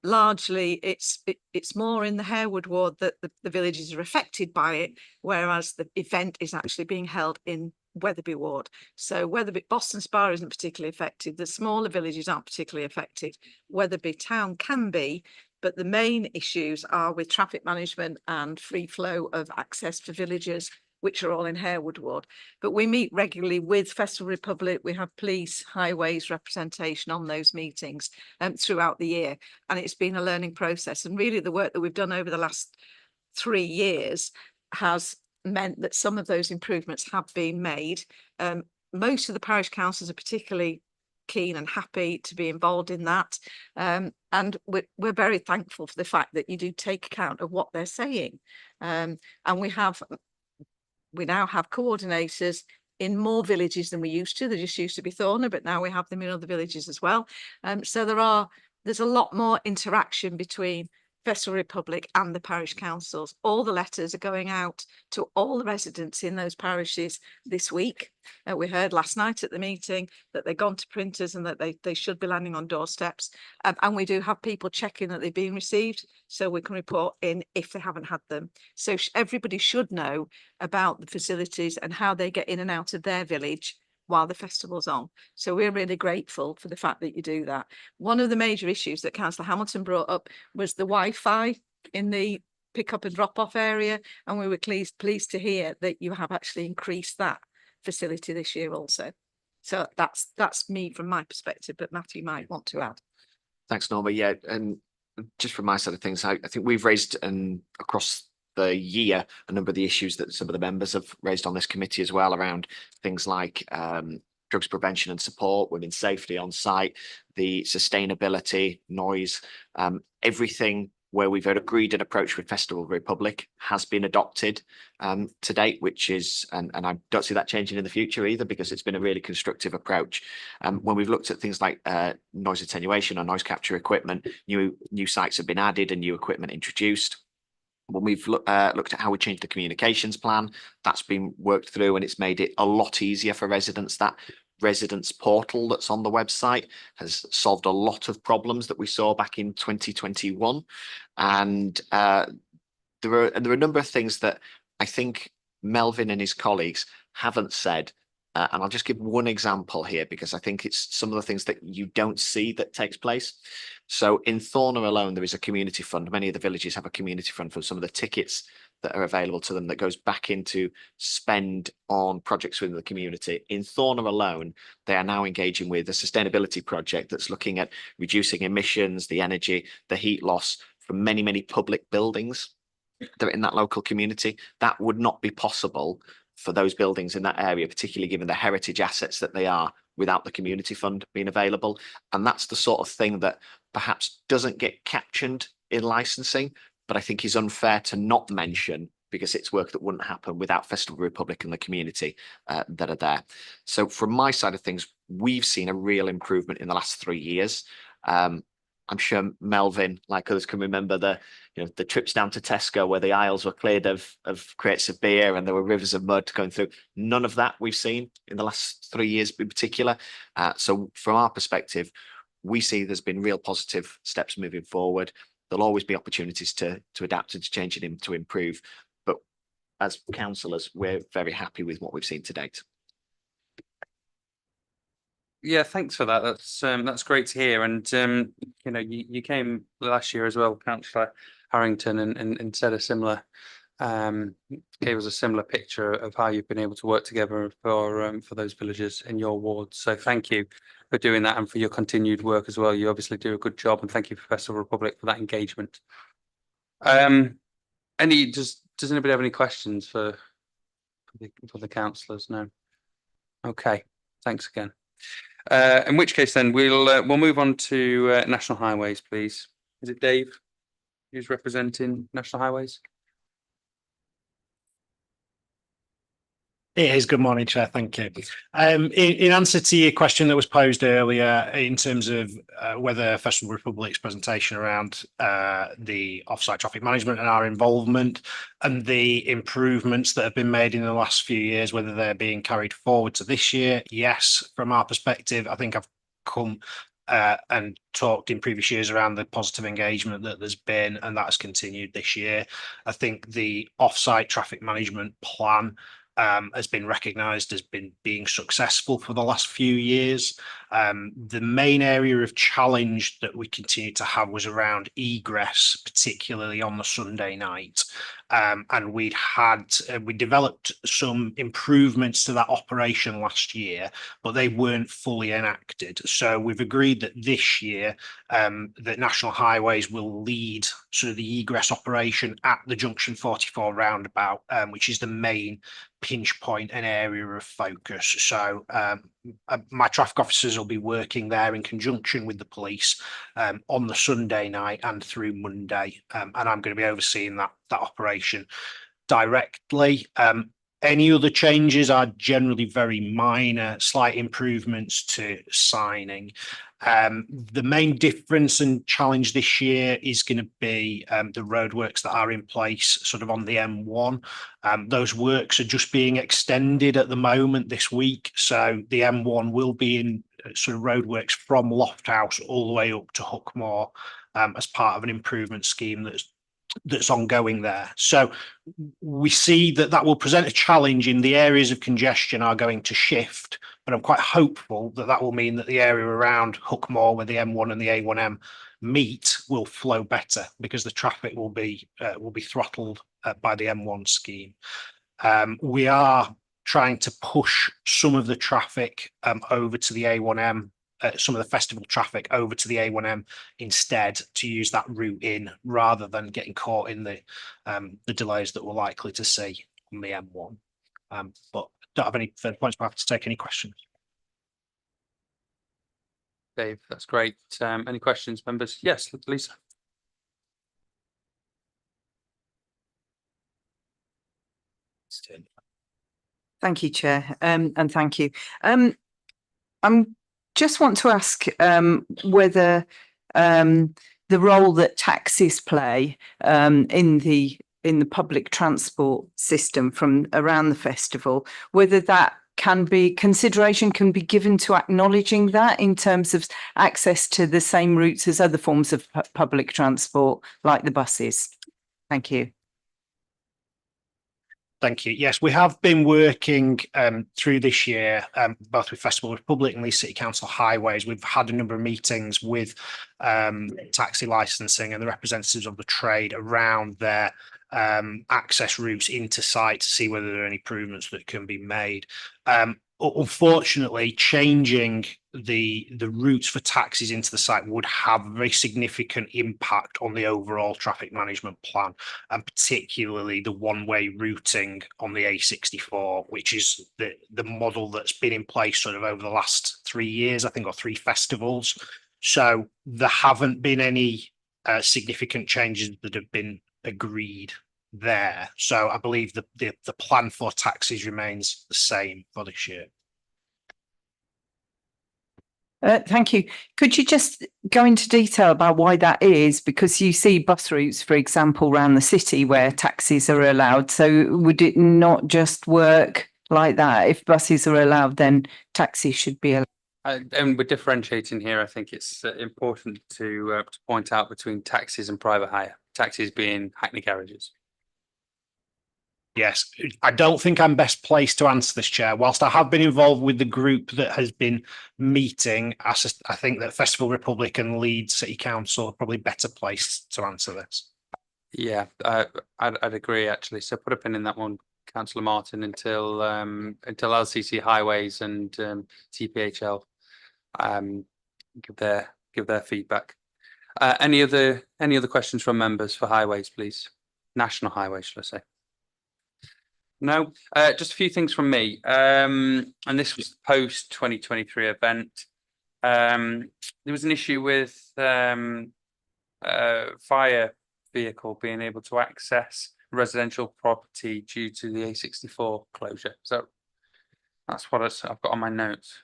Largely, it's more in the Harewood ward that the villages are affected by it, whereas the event is actually being held in Wetherby ward. So Wetherby, Boston Spa isn't particularly affected. The smaller villages aren't particularly affected. Wetherby town can be, but the main issues are with traffic management and free flow of access for villagers, which are all in Harewood ward. But we meet regularly with Festival Republic. We have police, highways representation on those meetings throughout the year. And it's been a learning process. And really the work that we've done over the last 3 years has meant that some of those improvements have been made. Most of the parish councils are particularly keen and happy to be involved in that. And we're very thankful for the fact that you do take account of what they're saying. And we now have coordinators in more villages than we used to. There just used to be Thorner, but now we have them in other villages as well. So there's a lot more interaction between Festival Republic and the parish councils. All the letters are going out to all the residents in those parishes this week. We heard last night at the meeting that they've gone to printers and that they should be landing on doorsteps. And we do have people checking that they've been received, so we can report in if they haven't had them. So everybody should know about the facilities and how they get in and out of their village while the festival's on. So we're really grateful for the fact that you do that. One of the major issues that Councillor Hamilton brought up was the Wi-Fi in the pick up and drop off area. And we were pleased to hear that you have actually increased that facility this year also. So that's me from my perspective, but Matthew might want to add. Thanks, Norma. Yeah, and just from my side of things, I think we've raised across the year a number of the issues that some of the members have raised on this committee as well, around things like drugs prevention and support, women's safety on site, the sustainability, noise, everything where we've agreed an approach with Festival Republic has been adopted to date, which is, and I don't see that changing in the future either, because it's been a really constructive approach. When we've looked at things like noise attenuation or noise capture equipment, new sites have been added and new equipment introduced. When we've looked at how we changed the communications plan, that's been worked through and it's made it a lot easier for residents. That residents portal that's on the website has solved a lot of problems that we saw back in 2021. And there are a number of things that I think Melvin and his colleagues haven't said. And I'll just give one example here, because I think it's some of the things that you don't see that takes place. So in Thorner alone, there is a community fund. Many of the villages have a community fund for some of the tickets that are available to them that goes back into spend on projects within the community. In Thorner alone, they are now engaging with a sustainability project that's looking at reducing emissions, the energy, the heat loss from many, many public buildings that are in that local community. That would not be possible for those buildings in that area, particularly given the heritage assets that they are, without the community fund being available. And that's the sort of thing that perhaps doesn't get captioned in licensing, but I think is unfair to not mention, because it's work that wouldn't happen without Festival Republic and the community that are there. So from my side of things, we've seen a real improvement in the last 3 years. I'm sure Melvin, like others, can remember the trips down to Tesco where the aisles were cleared of crates of beer and there were rivers of mud going through. None of that we've seen in the last 3 years in particular. So from our perspective, we see there's been real positive steps moving forward. There'll always be opportunities to adapt and to change it, to improve. But as councillors, we're very happy with what we've seen to date. Yeah, thanks for that. That's great to hear. And you know, you came last year as well, Councillor Harrington, and said a similar gave us a similar picture of how you've been able to work together for those villagers in your ward. So thank you for doing that and for your continued work as well. You obviously do a good job, and thank you for Festival Republic for that engagement. Does anybody have any questions for the councillors? No. Okay, thanks again. In which case then we'll move on to National Highways, please. Is it Dave who's representing National Highways? It is. Good morning, Chair. Thank you. In answer to your question that was posed earlier in terms of whether Festival Republic's presentation around the off-site traffic management and our involvement and the improvements that have been made in the last few years, whether they're being carried forward to this year, yes. From our perspective, I think I've come and talked in previous years around the positive engagement that there's been, and that has continued this year. I think the off-site traffic management plan has been recognised as being successful for the last few years. The main area of challenge that we continue to have was around egress, particularly on the Sunday night. And we developed some improvements to that operation last year, but they weren't fully enacted. So we've agreed that this year that National Highways will lead sort of the egress operation at the Junction 44 roundabout, which is the main pinch point and area of focus. So my traffic officers will be working there in conjunction with the police on the Sunday night and through Monday, and I'm going to be overseeing that operation directly. Any other changes are generally very minor, slight improvements to signing. The main difference and challenge this year is going to be the roadworks that are in place sort of on the M1. Those works are just being extended at the moment this week. So the M1 will be in sort of roadworks from Lofthouse all the way up to Hookmore as part of an improvement scheme that's ongoing there. So we see that will present a challenge in the areas of congestion are going to shift, but I'm quite hopeful that will mean that the area around Hookmore where the M1 and the A1M meet will flow better because the traffic will be throttled by the M1 scheme. We are trying to push some of the traffic over to the A1M, some of the festival traffic over to the A1M instead, to use that route in rather than getting caught in the delays that we're likely to see on the M1. But don't have any further points, but I have to take any questions. Dave, that's great. Any questions, members? Yes, Lisa. Thank you, Chair, and thank you. I'm just want to ask whether the role that taxis play in the public transport system from around the festival, whether that consideration can be given to acknowledging that in terms of access to the same routes as other forms of public transport, like the buses. Thank you. Thank you. Yes, we have been working through this year, both with Festival Republic and Leeds City Council Highways. We've had a number of meetings with taxi licensing and the representatives of the trade around their access routes into site to see whether there are any improvements that can be made. Unfortunately, changing the routes for taxis into the site would have a very significant impact on the overall traffic management plan, and particularly the one-way routing on the A64, which is the model that's been in place sort of over the last 3 years, I think, or 3 festivals. So there haven't been any significant changes that have been agreed there. So I believe the plan for taxis remains the same for this year. Thank you. Could you just go into detail about why that is? Because you see bus routes, for example, around the city where taxis are allowed. So would it not just work like that? If buses are allowed, then taxis should be allowed. And we're differentiating here. I think it's important to point out between taxis and private hire. Taxis being Hackney garages. Yes, I don't think I'm best placed to answer this, Chair. Whilst I have been involved with the group that has been meeting, I think that Festival Republic and Leeds City Council are probably better placed to answer this. Yeah, I'd agree actually. So put a pin in that one, Councillor Martin, until LCC Highways and TPHL give their feedback. Any other questions from members for highways, please? National highways, shall I say? No, just a few things from me. And this was post 2023 event. There was an issue with fire vehicle being able to access residential property due to the A64 closure. So that's what I've got on my notes.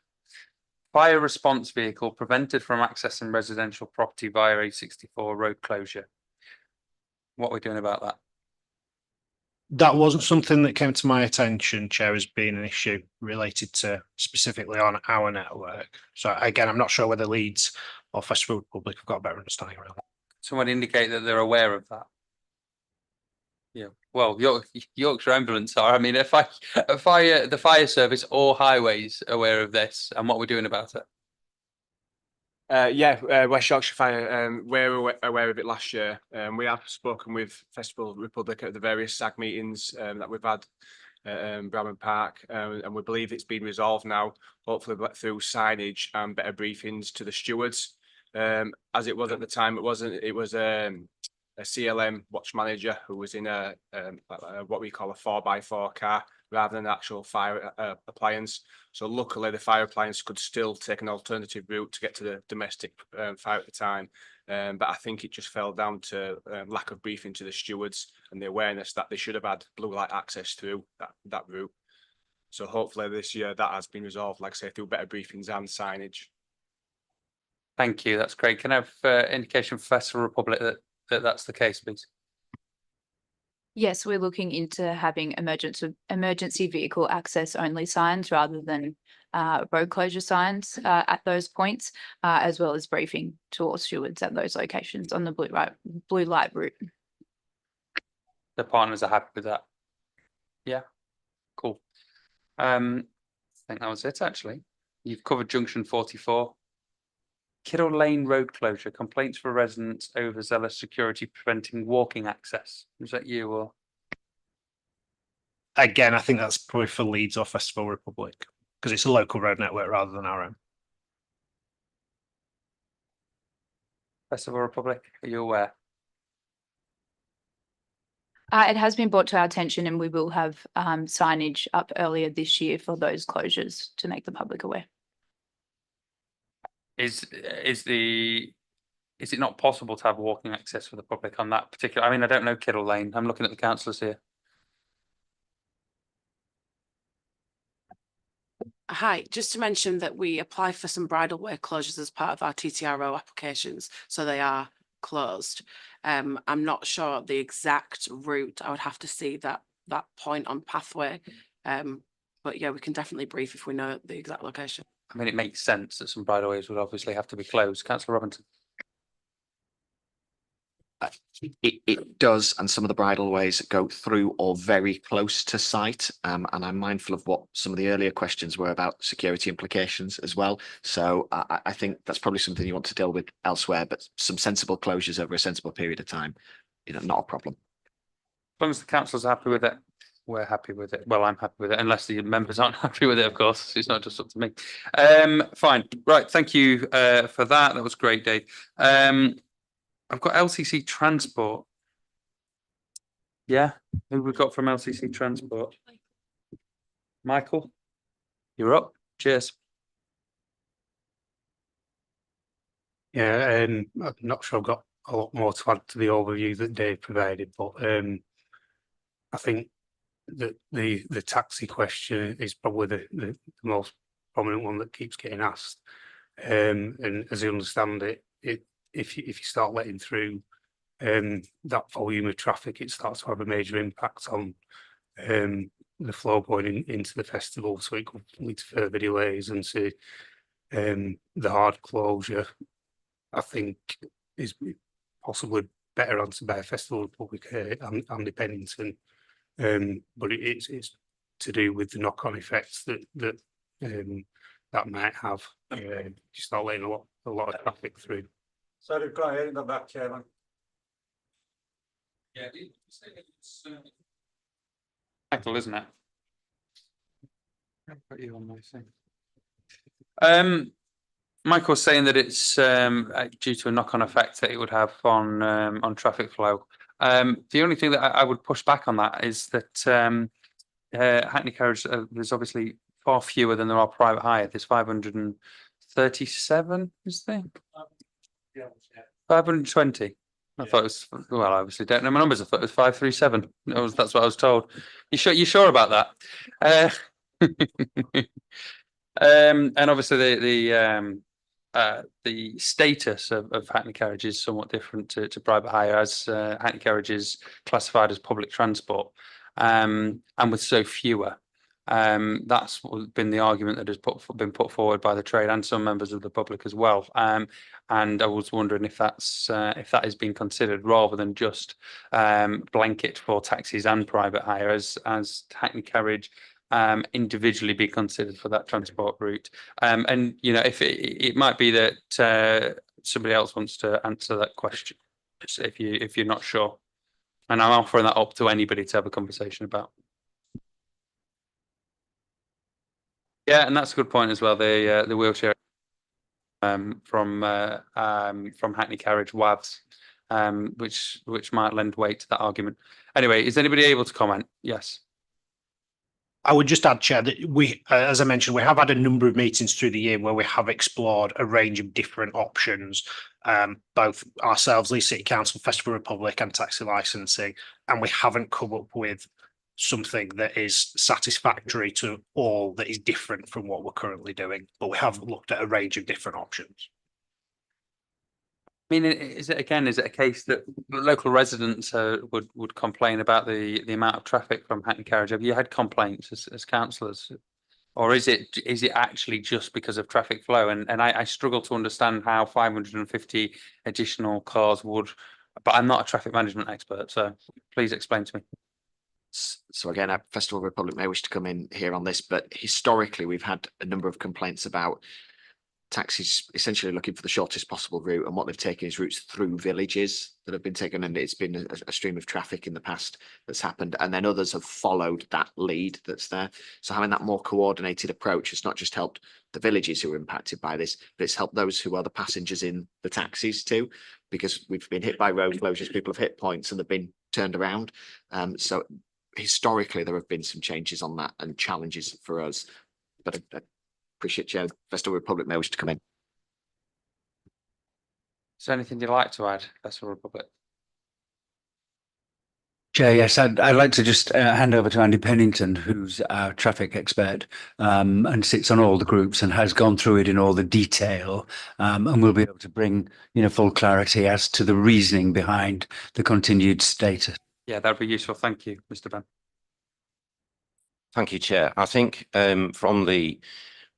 Fire response vehicle prevented from accessing residential property via A64 road closure. What are we doing about that? That wasn't something that came to my attention, Chair, as being an issue related to specifically on our network. So again, I'm not sure whether Leeds or Festival Republic have got a better understanding around that. Someone indicate that they're aware of that. Yeah, well, Yorkshire Ambulance are. I mean, the fire service or highways aware of this and what we're doing about it. West Yorkshire Fire, we're aware of it last year. We have spoken with Festival Republic at the various SAG meetings that we've had at Bramham Park, and we believe it's been resolved now, hopefully through signage and better briefings to the stewards. As it was at the time, it was a CLM watch manager who was in a what we call a 4x4 car rather than an actual fire appliance. So luckily the fire appliance could still take an alternative route to get to the domestic fire at the time. But I think it just fell down to lack of briefing to the stewards and the awareness that they should have had blue light access through that route. So hopefully this year that has been resolved, like I say, through better briefings and signage. Thank you, that's great. Can I have indication from Festival Republic that that's the case, please? Yes, we're looking into having emergency vehicle access only signs rather than road closure signs at those points, as well as briefing to all stewards at those locations on the blue light route. The partners are happy with that. Yeah, cool. I think that was it actually. You've covered junction 44. Kidder Lane road closure, complaints for residents overzealous security preventing walking access. Was that you or? Again, I think that's probably for Leeds or Festival Republic because it's a local road network rather than our own. Festival Republic, are you aware? It has been brought to our attention and we will have signage up earlier this year for those closures to make the public aware. Is it not possible to have walking access for the public on that particular? I mean, I don't know Kidder Lane. I'm looking at the councillors here. Hi, just to mention that we apply for some bridleway closures as part of our TTRO applications, so they are closed. I'm not sure the exact route. I would have to see that point on pathway. But yeah, we can definitely brief if we know the exact location. I mean, it makes sense that some bridleways would obviously have to be closed. Councillor Robinson. It does, and some of the bridleways go through or very close to site. And I'm mindful of what some of the earlier questions were about security implications as well. So I think that's probably something you want to deal with elsewhere, but some sensible closures over a sensible period of time, not a problem. As long as the councillors are happy with it, we're happy with it. Well, I'm happy with it, unless the members aren't happy with it, of course. It's not just up to me. Fine. Right. Thank you for that. That was great, Dave. I've got LCC Transport. Yeah, who we got from LCC Transport? Michael, you're up. Cheers. Yeah, I'm not sure I've got a lot more to add to the overview that Dave provided, but I think that the taxi question is probably the most prominent one that keeps getting asked. And as I understand it, if you start letting through that volume of traffic, it starts to have a major impact on the flow going into the festival. So it could lead to further delays and to the hard closure. I think is possibly better answered by Festival Republic and Pennington but it's to do with the knock-on effects that might have. You start letting a lot of traffic through. Sorry, can't hear in the back, Chairman. Yeah, it's Michael, isn't it? I'll put you on my thing. Michael's saying that it's due to a knock-on effect that it would have on traffic flow. The only thing that I would push back on that is that Hackney Carriage, there's obviously far fewer than there are private hire. There's 537, is there? 520. I thought it was, well, I obviously don't know my numbers. I thought it was 537. That's what I was told. You sure about that? And obviously the status of Hackney Carriage is somewhat different to private hire, as Hackney Carriage is classified as public transport, and with so fewer. That's been the argument that has been put forward by the trade and some members of the public as well. And I was wondering if that is being considered rather than just blanket for taxis and private hire, as Hackney Carriage individually be considered for that transport route. And you know, if it might be that somebody else wants to answer that question, just if you're not sure. And I'm offering that up to anybody to have a conversation about. Yeah, and that's a good point as well. The wheelchair from Hackney Carriage WAVs, which might lend weight to that argument. Anyway, is anybody able to comment? Yes. I would just add, Chair, that we, as I mentioned, we have had a number of meetings through the year where we have explored a range of different options, both ourselves, Leeds City Council, Festival Republic and taxi licensing, and we haven't come up with something that is satisfactory to all that is different from what we're currently doing, but we have looked at a range of different options. I mean, is it a case that local residents would complain about the amount of traffic from Hackney Carriage? Have you had complaints as councillors, or is it actually just because of traffic flow? And I struggle to understand how 550 additional cars would, but I'm not a traffic management expert, so please explain to me. So again, Festival Republic may wish to come in here on this, but historically we've had a number of complaints about taxis essentially looking for the shortest possible route, and what they've taken is routes through villages that have been taken, and it's been a stream of traffic in the past that's happened, and then others have followed that lead that's there. So having that more coordinated approach has not just helped the villages who are impacted by this, but it's helped those who are the passengers in the taxis too, because we've been hit by road closures, people have hit points and they've been turned around. So historically there have been some changes on that and challenges for us, but appreciate Chair Festival Republic may wish to come in. Is there anything you'd like to add, Festival Republic? Chair, yes, I'd like to just hand over to Andy Pennington, who's our traffic expert, and sits on all the groups and has gone through it in all the detail, and will be able to bring full clarity as to the reasoning behind the continued status. Yeah, that'd be useful. Thank you, Mr. Ben. Thank you, Chair. I think from the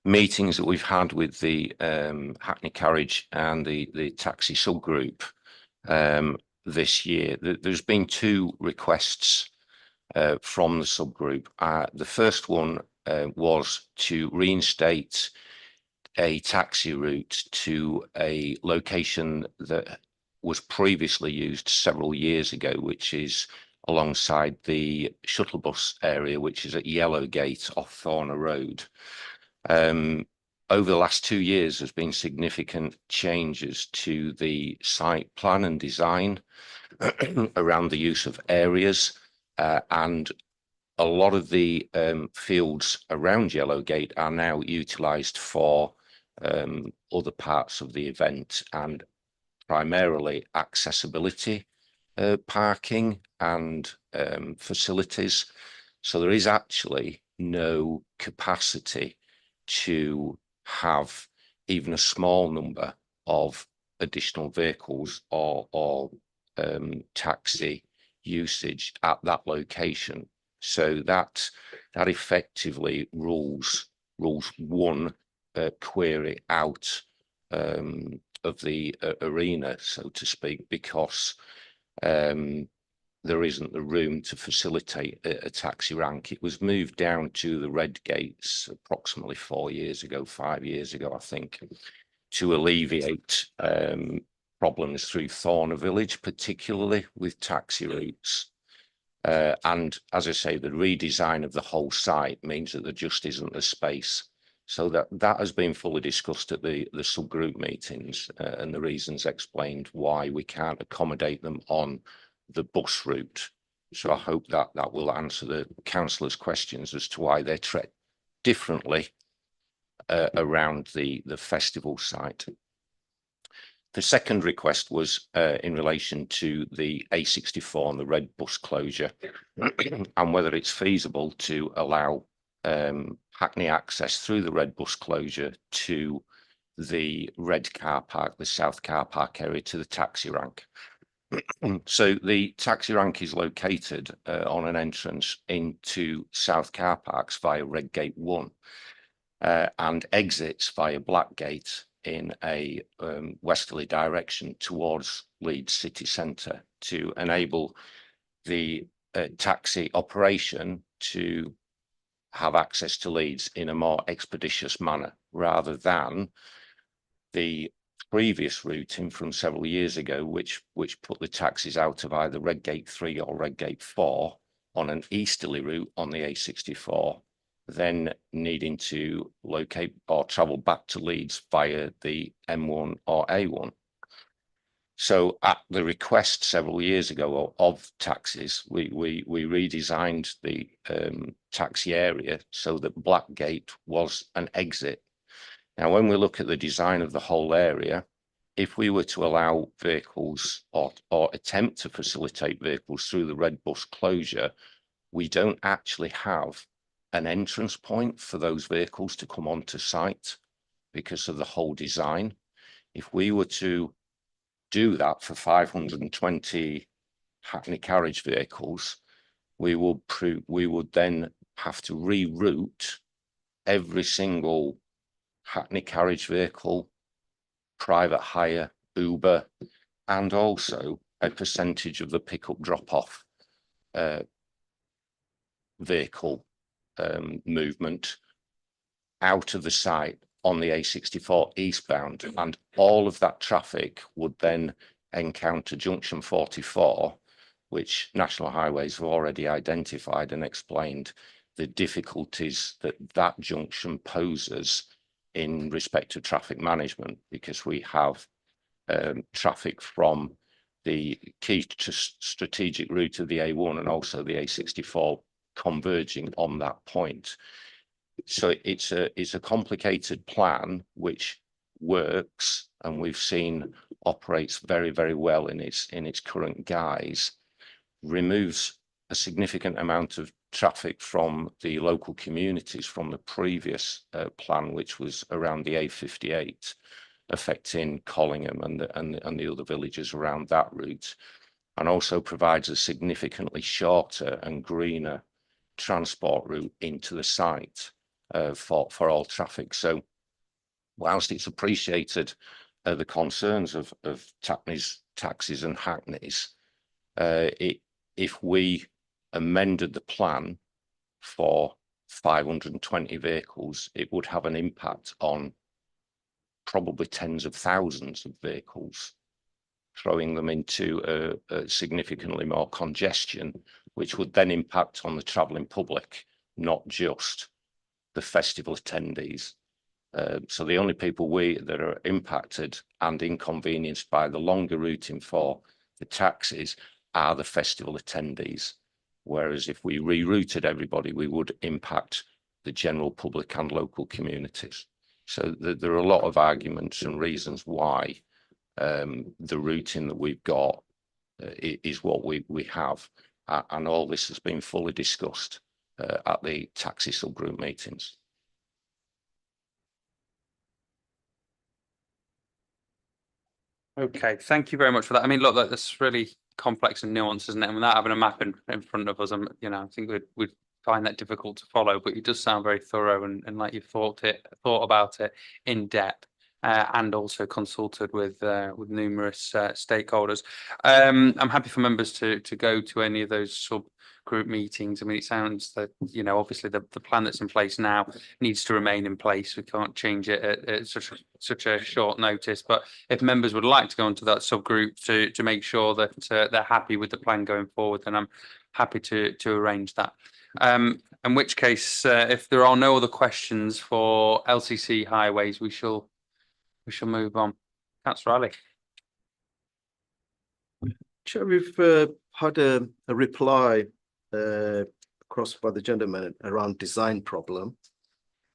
meetings that we've had with the Hackney Carriage and the taxi subgroup this year, there's been two requests from the subgroup. The first one was to reinstate a taxi route to a location that was previously used several years ago, which is alongside the shuttle bus area, which is at Yellowgate off Thorner Road. Over the last 2 years, there's been significant changes to the site plan and design around the use of areas, and a lot of the fields around Yellowgate are now utilised for other parts of the event, and primarily accessibility, parking and facilities. So there is actually no capacity to have even a small number of additional vehicles or taxi usage at that location. So that effectively rules one query out of the arena, so to speak, because there isn't the room to facilitate a taxi rank. It was moved down to the red gates approximately 4 years ago, 5 years ago, I think, to alleviate problems through Thorner Village, particularly with taxi routes. And as I say, the redesign of the whole site means that there just isn't the space. So that has been fully discussed at the subgroup meetings, and the reasons explained why we can't accommodate them on the bus route. So I hope that will answer the councillors' questions as to why they're treated differently around the festival site. The second request was in relation to the A64 and the red bus closure and whether it's feasible to allow Hackney access through the red bus closure to the red car park, the south car park area, to the taxi rank. So the taxi rank is located on an entrance into south car parks via Red Gate 1 and exits via Black Gate in a westerly direction towards Leeds city centre to enable the taxi operation to have access to Leeds in a more expeditious manner, rather than the previous routing from several years ago, which put the taxis out of either Red Gate 3 or Red Gate 4 on an easterly route on the A64, then needing to locate or travel back to Leeds via the M1 or A1. So at the request several years ago of taxis, we redesigned the taxi area so that Blackgate was an exit. Now, when we look at the design of the whole area, if we were to allow vehicles or attempt to facilitate vehicles through the red bus closure, we don't actually have an entrance point for those vehicles to come onto site because of the whole design. If we were to do that for 520 Hackney carriage vehicles, we would then have to reroute every single Hackney carriage vehicle, private hire, Uber, and also a percentage of the pickup drop-off vehicle movement out of the site on the A64 eastbound, and all of that traffic would then encounter junction 44, which National Highways have already identified and explained the difficulties that junction poses in respect to traffic management, because we have traffic from the key to strategic route of the A1 and also the A64 converging on that point. So it's a complicated plan which works, and we've seen operates very, very well in its current guise, removes a significant amount of traffic from the local communities from the previous plan, which was around the A58, affecting Collingham and the other villages around that route, and also provides a significantly shorter and greener transport route into the site for all traffic. So whilst it's appreciated the concerns of taxis and Hackneys, if we amended the plan for 520 vehicles, it would have an impact on probably tens of thousands of vehicles, throwing them into a significantly more congestion, which would then impact on the travelling public, not just the festival attendees. So the only people that are impacted and inconvenienced by the longer routing for the taxis are the festival attendees. Whereas if we rerouted everybody, we would impact the general public and local communities. So there are a lot of arguments and reasons why the routing that we've got is what we have. And all this has been fully discussed at the taxi subgroup meetings. Okay, thank you very much for that. I mean, look, that's really complex and nuanced, isn't it? And without having a map in front of us, I think we'd find that difficult to follow. But it does sound very thorough and like you've thought about it in depth. and also consulted with numerous stakeholders. I'm happy for members to go to any of those subgroup meetings. I mean, it sounds that, you know, obviously the plan that's in place now needs to remain in place. We can't change it at such a short notice. But if members would like to go into that subgroup to make sure that they're happy with the plan going forward, then I'm happy to arrange that. In which case, if there are no other questions for LCC highways, we shall move on. Councillor Ali. Chair, we've had a reply across by the gentleman around design problem,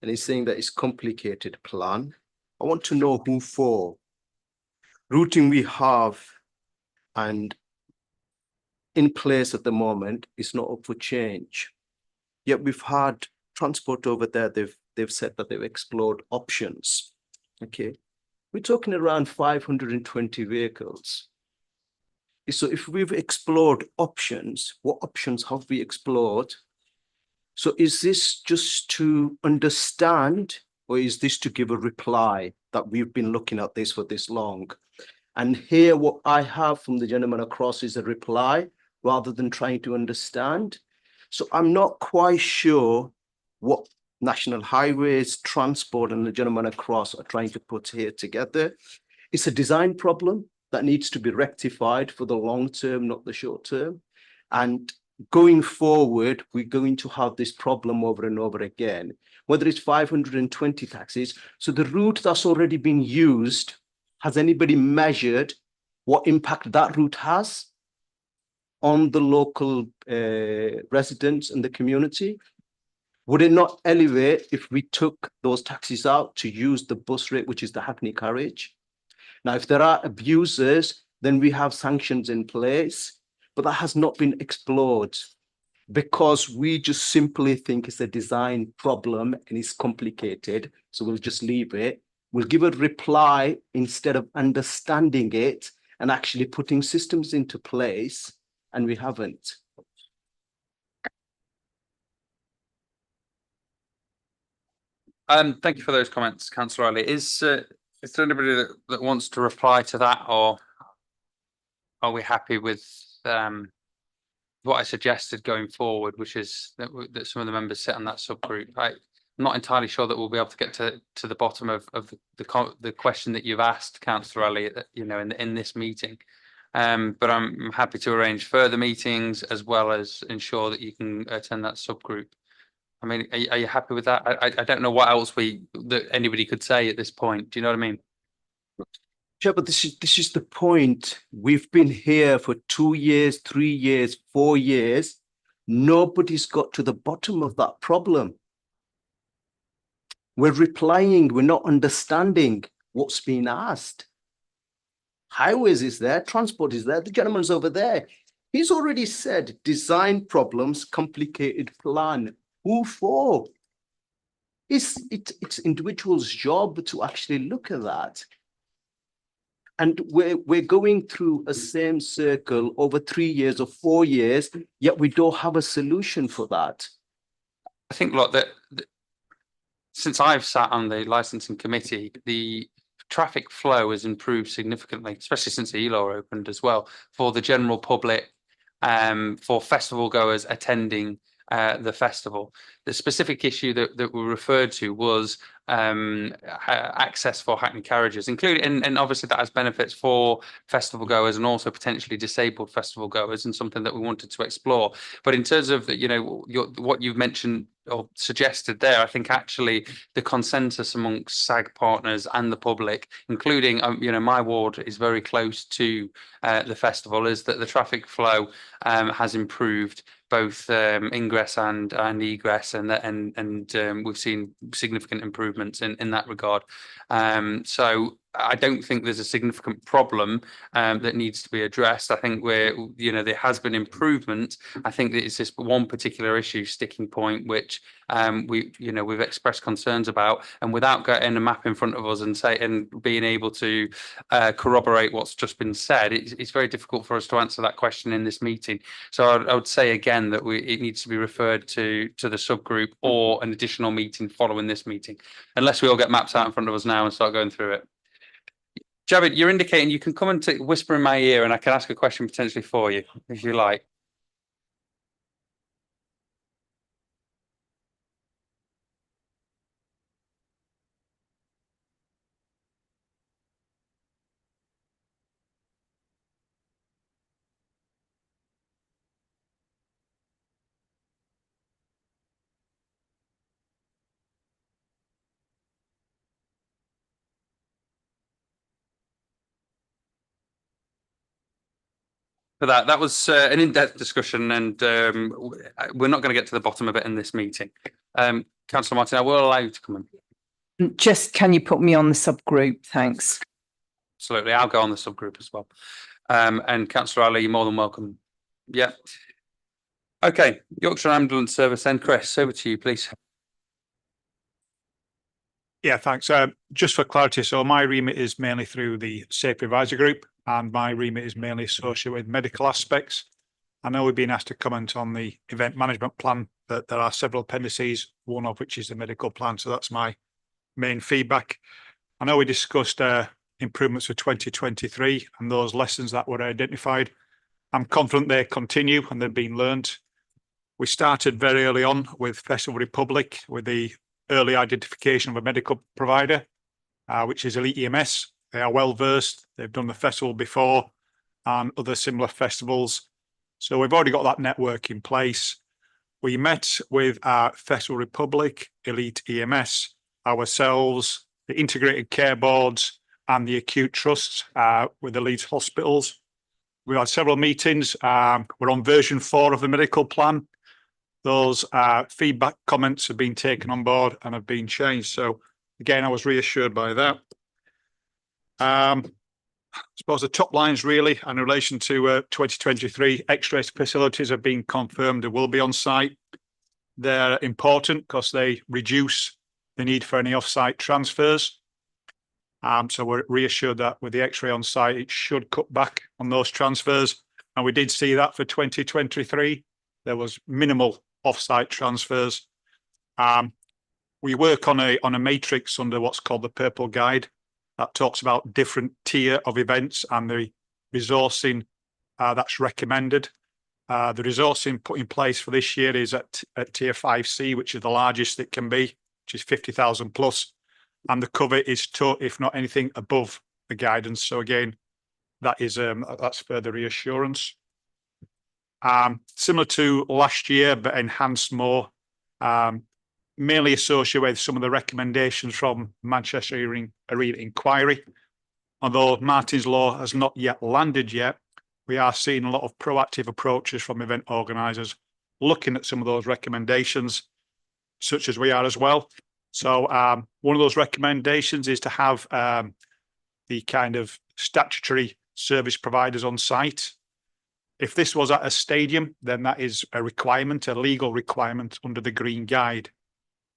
and he's saying that it's complicated plan. I want to know who for. Routing we have and in place at the moment is not up for change. Yet we've had transport over there. They've said that they've explored options. Okay, we're talking around 520 vehicles. So if we've explored options, what options have we explored? So is this just to understand, or is this to give a reply that we've been looking at this for this long? And here what I have from the gentleman across is a reply rather than trying to understand. So I'm not quite sure what National Highways, Transport and the gentleman across are trying to put here together. It's a design problem that needs to be rectified for the long term, not the short term. And going forward, we're going to have this problem over and over again, whether it's 520 taxis. So the route that's already been used, has anybody measured what impact that route has on the local residents and the community? Would it not elevate if we took those taxis out to use the bus rate, which is the Hackney carriage? Now, if there are abusers, then we have sanctions in place, but that has not been explored because we just simply think it's a design problem and it's complicated. So we'll just leave it. We'll give a reply instead of understanding it and actually putting systems into place, and we haven't. Thank you for those comments, Councillor Ali. Is there anybody that wants to reply to that, or are we happy with what I suggested going forward, which is that some of the members sit on that subgroup? I'm not entirely sure that we'll be able to get to the bottom of the question that you've asked, Councillor Ali, you know, in this meeting. But I'm happy to arrange further meetings as well as ensure that you can attend that subgroup. I mean, are you happy with that? I don't know what else that anybody could say at this point. Do you know what I mean? Yeah, but this is the point. We've been here for 2 years, 3 years, 4 years. Nobody's got to the bottom of that problem. We're replying, we're not understanding what's being asked. Highways is there, transport is there, the gentleman's over there. He's already said design problems, complicated plan. Who for? It's individual's job to actually look at that. And we're going through a same circle over 3 years or 4 years, yet we don't have a solution for that. I think, look, that since I've sat on the licensing committee, the traffic flow has improved significantly, especially since ELO opened as well, for the general public, for festival goers attending the festival. The specific issue that we referred to was access for Hackney carriages, including, and obviously that has benefits for festival goers and also potentially disabled festival goers, and something that we wanted to explore. But in terms of, you know, what you've mentioned or suggested there, I think actually the consensus amongst SAG partners and the public, including, you know, my ward is very close to the festival, is that the traffic flow has improved, both ingress and egress, and we've seen significant improvements in that regard. So I don't think there's a significant problem that needs to be addressed. I think there has been improvement. I think that it's just one particular issue, sticking point, which we've expressed concerns about, and without getting a map in front of us and being able to corroborate what's just been said, it's very difficult for us to answer that question in this meeting. So I would say again that it needs to be referred to the subgroup or an additional meeting following this meeting, unless we all get maps out in front of us now and start going through it. Javid, you're indicating you can come and whisper in my ear and I can ask a question potentially for you, if you like. For that. That was an in-depth discussion, and we're not going to get to the bottom of it in this meeting. Councillor Martin, I will allow you to come in. Just can you put me on the subgroup? Thanks. Absolutely, I'll go on the subgroup as well. And Councillor Ali, you're more than welcome. Yeah. Okay, Yorkshire Ambulance Service then. Chris, over to you, please. Yeah, thanks. Just for clarity, so my remit is mainly through the Safety Advisory Group, and my remit is mainly associated with medical aspects. I know we've been asked to comment on the event management plan, but there are several appendices, one of which is the medical plan, so that's my main feedback. I know we discussed improvements for 2023 and those lessons that were identified. I'm confident they continue and they've been learned. We started very early on with Festival Republic with the early identification of a medical provider, which is Elite EMS. They are well versed. They've done the festival before and other similar festivals. So we've already got that network in place. We met with Festival Republic, Elite EMS, ourselves, the integrated care boards and the acute trusts with the Leeds hospitals. We've had several meetings. We're on version 4 of the medical plan. Those feedback comments have been taken on board and have been changed. So again, I was reassured by that. I suppose the top lines really in relation to 2023 X-ray facilities have been confirmed and will be on site. They're important because they reduce the need for any off-site transfers. So we're reassured that with the X-ray on site, it should cut back on those transfers. And we did see that for 2023. There was minimal off-site transfers. We work on a matrix under what's called the Purple Guide that talks about different tier of events and the resourcing that's recommended. The resourcing put in place for this year is at tier 5C, which is the largest it can be, which is 50,000 plus. And the cover is if not anything above the guidance. So again, that is that's further reassurance. Similar to last year, but enhanced more, mainly associated with some of the recommendations from Manchester Arena Inquiry. Although Martin's Law has not yet landed yet, we are seeing a lot of proactive approaches from event organisers looking at some of those recommendations, such as we are as well. So one of those recommendations is to have the kind of statutory service providers on site. If this was at a stadium, then that is a requirement, a legal requirement under the Green Guide.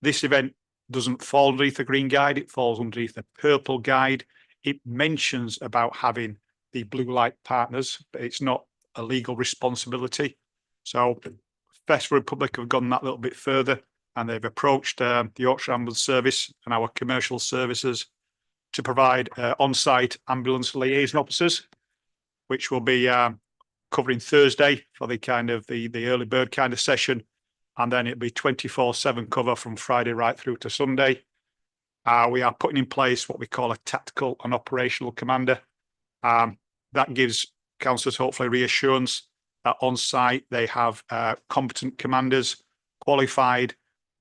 This event doesn't fall underneath the Green Guide, it falls underneath the Purple Guide. It mentions about having the blue light partners, but it's not a legal responsibility. So Festival Republic have gone that little bit further and they've approached the Yorkshire Ambulance Service and our commercial services to provide on-site ambulance liaison officers, which will be covering Thursday for the kind of the early bird kind of session. And then it'll be 24/7 cover from Friday right through to Sunday. We are putting in place what we call a tactical and operational commander. That gives councillors hopefully reassurance that on site they have competent commanders, qualified,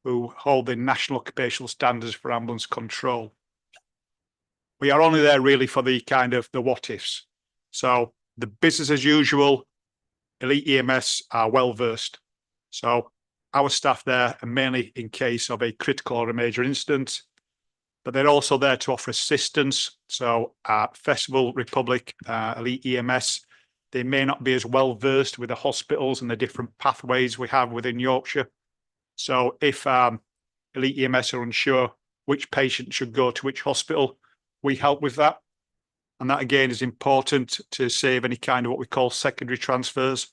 who hold the national occupational standards for ambulance control. We are only there really for the kind of the what ifs. So the business as usual, Elite EMS are well versed. So our staff there are mainly in case of a critical or a major incident, but they're also there to offer assistance. So Festival Republic, Elite EMS, they may not be as well versed with the hospitals and the different pathways we have within Yorkshire. So if Elite EMS are unsure which patient should go to which hospital, we help with that. And that again is important to save any kind of what we call secondary transfers.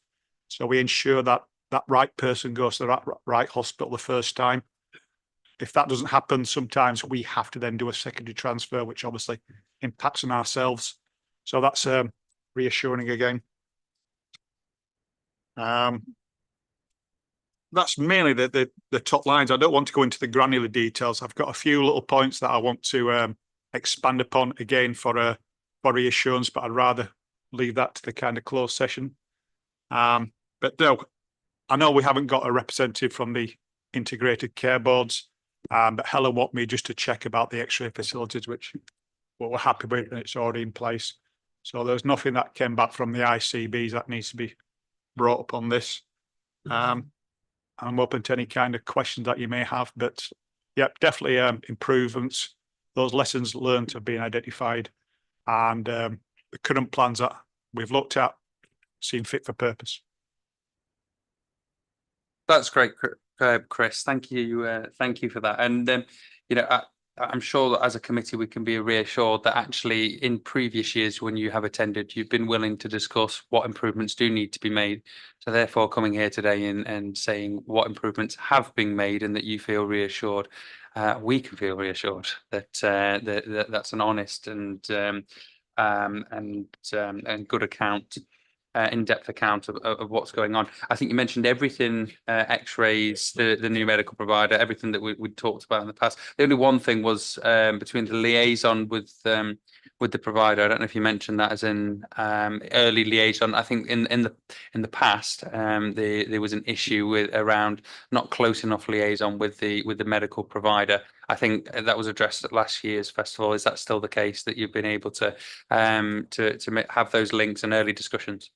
So we ensure that that right person goes to the right hospital the first time. If that doesn't happen, sometimes we have to then do a secondary transfer, which obviously impacts on ourselves. So that's reassuring again. That's mainly the top lines. I don't want to go into the granular details. I've got a few little points that I want to expand upon again for reassurance, but I'd rather leave that to the kind of closed session. But no, I know we haven't got a representative from the integrated care boards, but Helen wanted me just to check about the X-ray facilities, which we're happy with, and it's already in place. So there's nothing that came back from the ICBs that needs to be brought up on this. I'm open to any kind of questions that you may have, but yeah, definitely improvements. Those lessons learned have been identified, and the current plans that we've looked at seem fit for purpose. That's great, Chris. Thank you. Thank you for that. And you know, I'm sure that as a committee we can be reassured that actually in previous years when you have attended, you've been willing to discuss what improvements do need to be made. So therefore coming here today and saying what improvements have been made and that you feel reassured, we can feel reassured that that's an honest and good account. In-depth account of what's going on. I think you mentioned everything, X-rays, the new medical provider, everything that we talked about in the past. The only one thing was between the liaison with the provider. I don't know if you mentioned that as in early liaison. I think in the past there was an issue with around not close enough liaison with the medical provider. I think that was addressed at last year's festival. Is that still the case that you've been able to have those links and early discussions?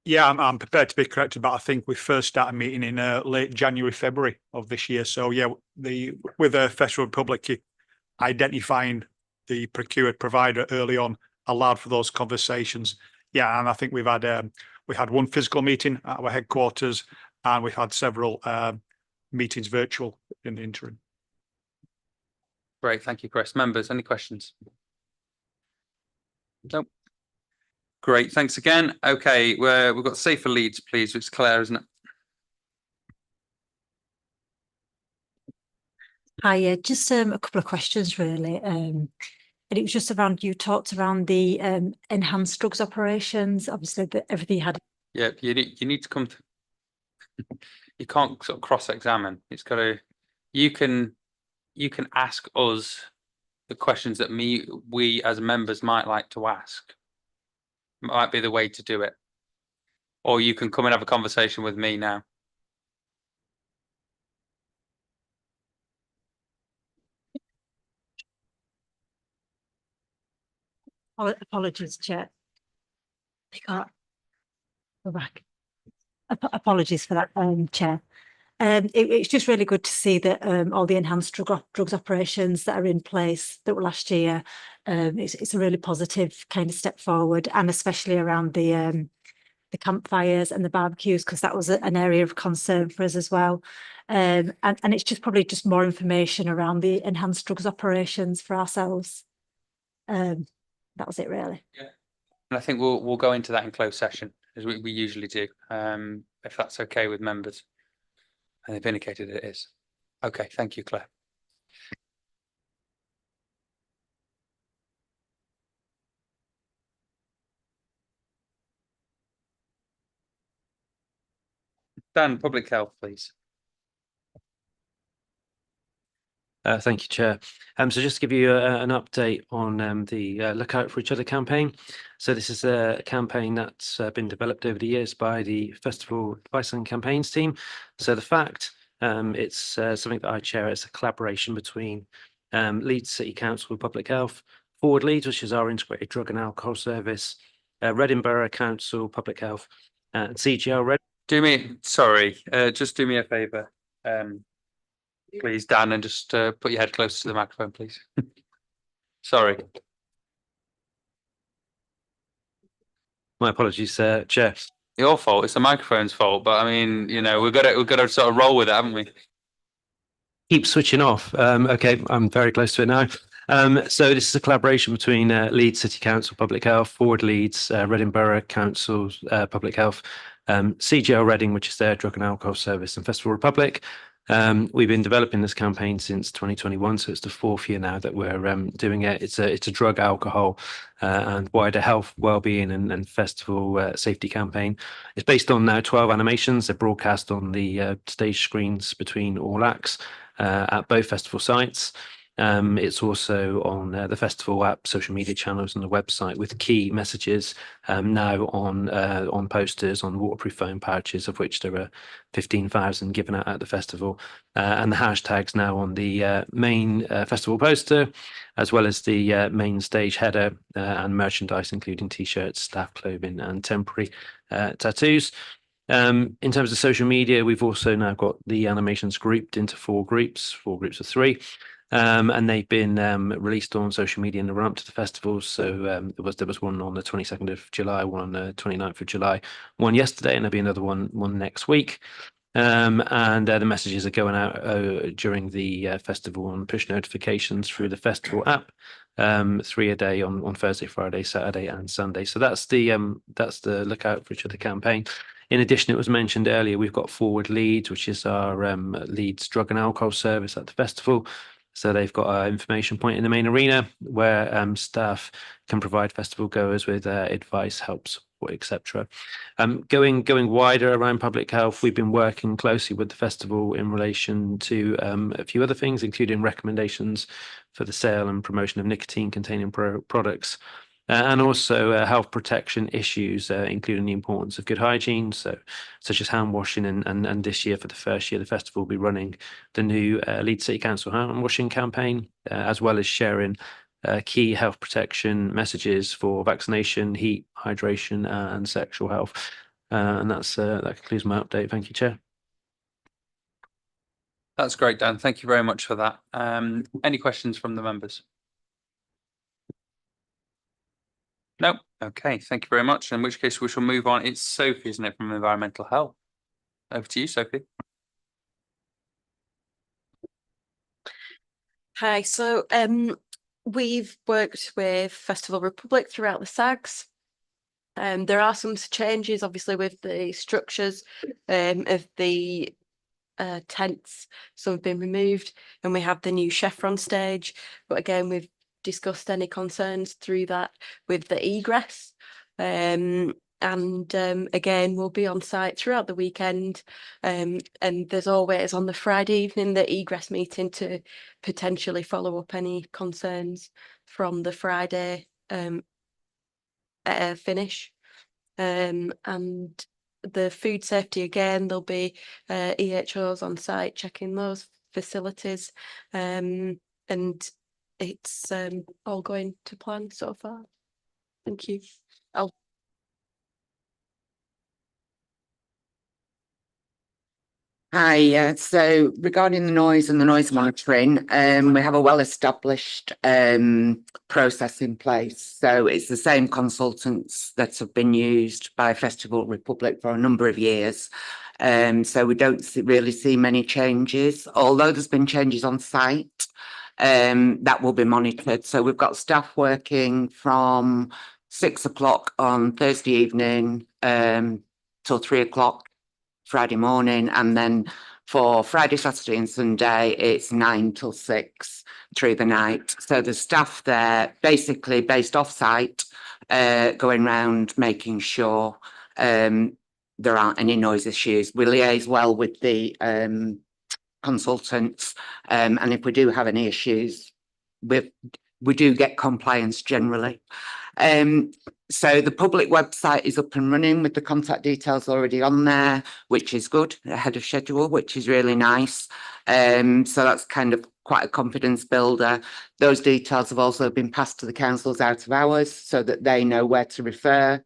Yeah, I'm prepared to be corrected, but I think we first started meeting in late January, February of this year. So yeah, with the Festival Republic, identifying the procured provider early on allowed for those conversations. Yeah, and I think we had one physical meeting at our headquarters, and we've had several meetings virtual in the interim. Great, thank you, Chris. Members, any questions? Nope. Great, thanks again. Okay, we've got Safer Leeds, please, which is Claire, isn't it? Hi, just a couple of questions really. And it was just around, you talked around the enhanced drugs operations, obviously that everything you had. Yeah, you need to come to, you can't sort of cross-examine. It's got to, you can ask us the questions that we as members might like to ask. Might be the way to do it. Or you can come and have a conversation with me now. Apologies, Chair. I can't go back. Apologies for that, Chair. It's just really good to see that all the enhanced drugs operations that are in place that were last year, it's a really positive kind of step forward, and especially around the campfires and the barbecues, because that was an area of concern for us as well. And it's just probably just more information around the enhanced drugs operations for ourselves. That was it really. Yeah. And I think we'll go into that in closed session as we usually do, if that's okay with members. And they've indicated it is. Okay, thank you, Claire. Dan, Public Health, please. Thank you, Chair. So just to give you an update on the Look Out for Each Other campaign. So this is a campaign that's been developed over the years by the Festival Advice and Campaigns team. So the fact it's something that I chair. It's a collaboration between Leeds City Council Public Health, Forward Leeds, which is our integrated drug and alcohol service, Reading Borough Council Public Health, and CGL Red. Just do me a favour, please, Dan, and just put your head close to the microphone, please. Sorry. My apologies, Chair. Your fault. It's the microphone's fault, but I mean, you know, we've got to sort of roll with it, haven't we? Keep switching off. Okay, I'm very close to it now. So this is a collaboration between Leeds City Council Public Health, Forward Leeds, Reading Borough Council Public Health, CGL Reading, which is their drug and alcohol service, and Festival Republic. We've been developing this campaign since 2021, so it's the 4th year now that we're doing it. It's a drug, alcohol, and wider health, wellbeing, and festival safety campaign. It's based on now 12 animations. They're broadcast on the stage screens between all acts at both festival sites. It's also on the festival app, social media channels, and the website with key messages now on posters, on waterproof foam pouches, of which there are 15,000 given out at the festival, and the hashtags now on the main festival poster, as well as the main stage header and merchandise, including t-shirts, staff clothing, and temporary tattoos. In terms of social media, we've also now got the animations grouped into 4 groups of 3. And they've been released on social media in the run-up to the festivals. So there was one on the 22nd of July, one on the 29th of July, one yesterday, and there'll be another one next week. And the messages are going out during the festival on push notifications through the festival app, 3 a day on Thursday, Friday, Saturday, and Sunday. So that's the Look Out for Each Other campaign. In addition, it was mentioned earlier, we've got Forward Leeds, which is our Leeds drug and alcohol service at the festival. So they've got an information point in the main arena where staff can provide festival goers with advice, help, support, etc. Going wider around public health, we've been working closely with the festival in relation to a few other things, including recommendations for the sale and promotion of nicotine-containing products. And also health protection issues, including the importance of good hygiene, such as hand washing. And this year, for the first year, the festival will be running the new Leeds City Council hand washing campaign, as well as sharing key health protection messages for vaccination, heat, hydration, and sexual health. And that concludes my update. Thank you, Chair. That's great, Dan. Thank you very much for that. Any questions from the members? No. Okay, thank you very much. In which case we shall move on. It's Sophie, isn't it, from Environmental Health? Over to you, Sophie. Hi, so we've worked with Festival Republic throughout the SAGs. There are some changes, obviously, with the structures of the tents. Some have been removed, and we have the new chef on stage. But again, we've discussed any concerns through that with the egress. And again, we'll be on site throughout the weekend. And there's always on the Friday evening the egress meeting to potentially follow up any concerns from the Friday finish. And the food safety, again, there'll be EHOs on site checking those facilities. And it's all going to plan so far. Thank you. Hi, so regarding the noise and the noise monitoring, we have a well-established process in place. So it's the same consultants that have been used by Festival Republic for a number of years. So we don't really see many changes, although there's been changes on site. That will be monitored. So we've got staff working from 6 o'clock on Thursday evening till 3 o'clock Friday morning, and then for Friday, Saturday and Sunday it's 9 till 6 through the night. So the staff there basically based off site, going around making sure there aren't any noise issues. We liaise well with the consultants, and if we do have any issues, we do get compliance generally. So the public website is up and running with the contact details already on there, which is good, ahead of schedule, which is really nice. So that's kind of quite a confidence builder. Those details have also been passed to the councils out of hours so that they know where to refer.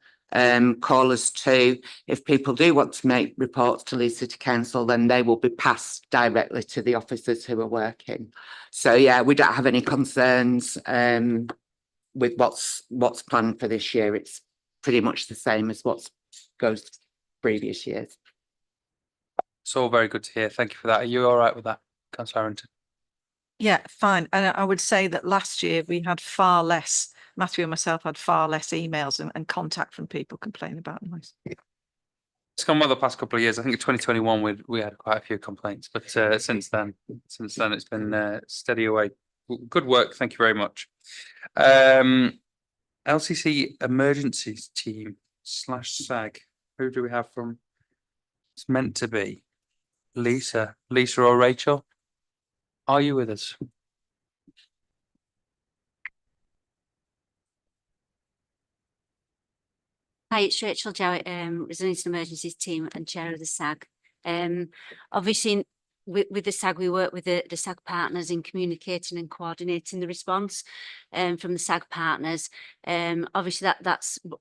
Call us to. If people do want to make reports to Leeds City Council, then they will be passed directly to the officers who are working. So yeah, we don't have any concerns with what's planned for this year. It's pretty much the same as what goes previous years. It's all very good to hear. Thank you for that. Are you all right with that, Councillor Harrington? Yeah, fine. And I would say that last year we had far less, Matthew and myself had far less emails and contact from people complaining about noise. It's gone well the past couple of years. I think in 2021 we had quite a few complaints, but since then it's been steady away. Good work. Thank you very much. LCC emergencies team / SAG. Who do we have from? It's meant to be Lisa or Rachel. Are you with us? Hi, it's Rachel Jowett, Resilience and Emergencies team and chair of the SAG. Obviously, with the SAG, we work with the SAG partners in communicating and coordinating the response from the SAG partners. Obviously,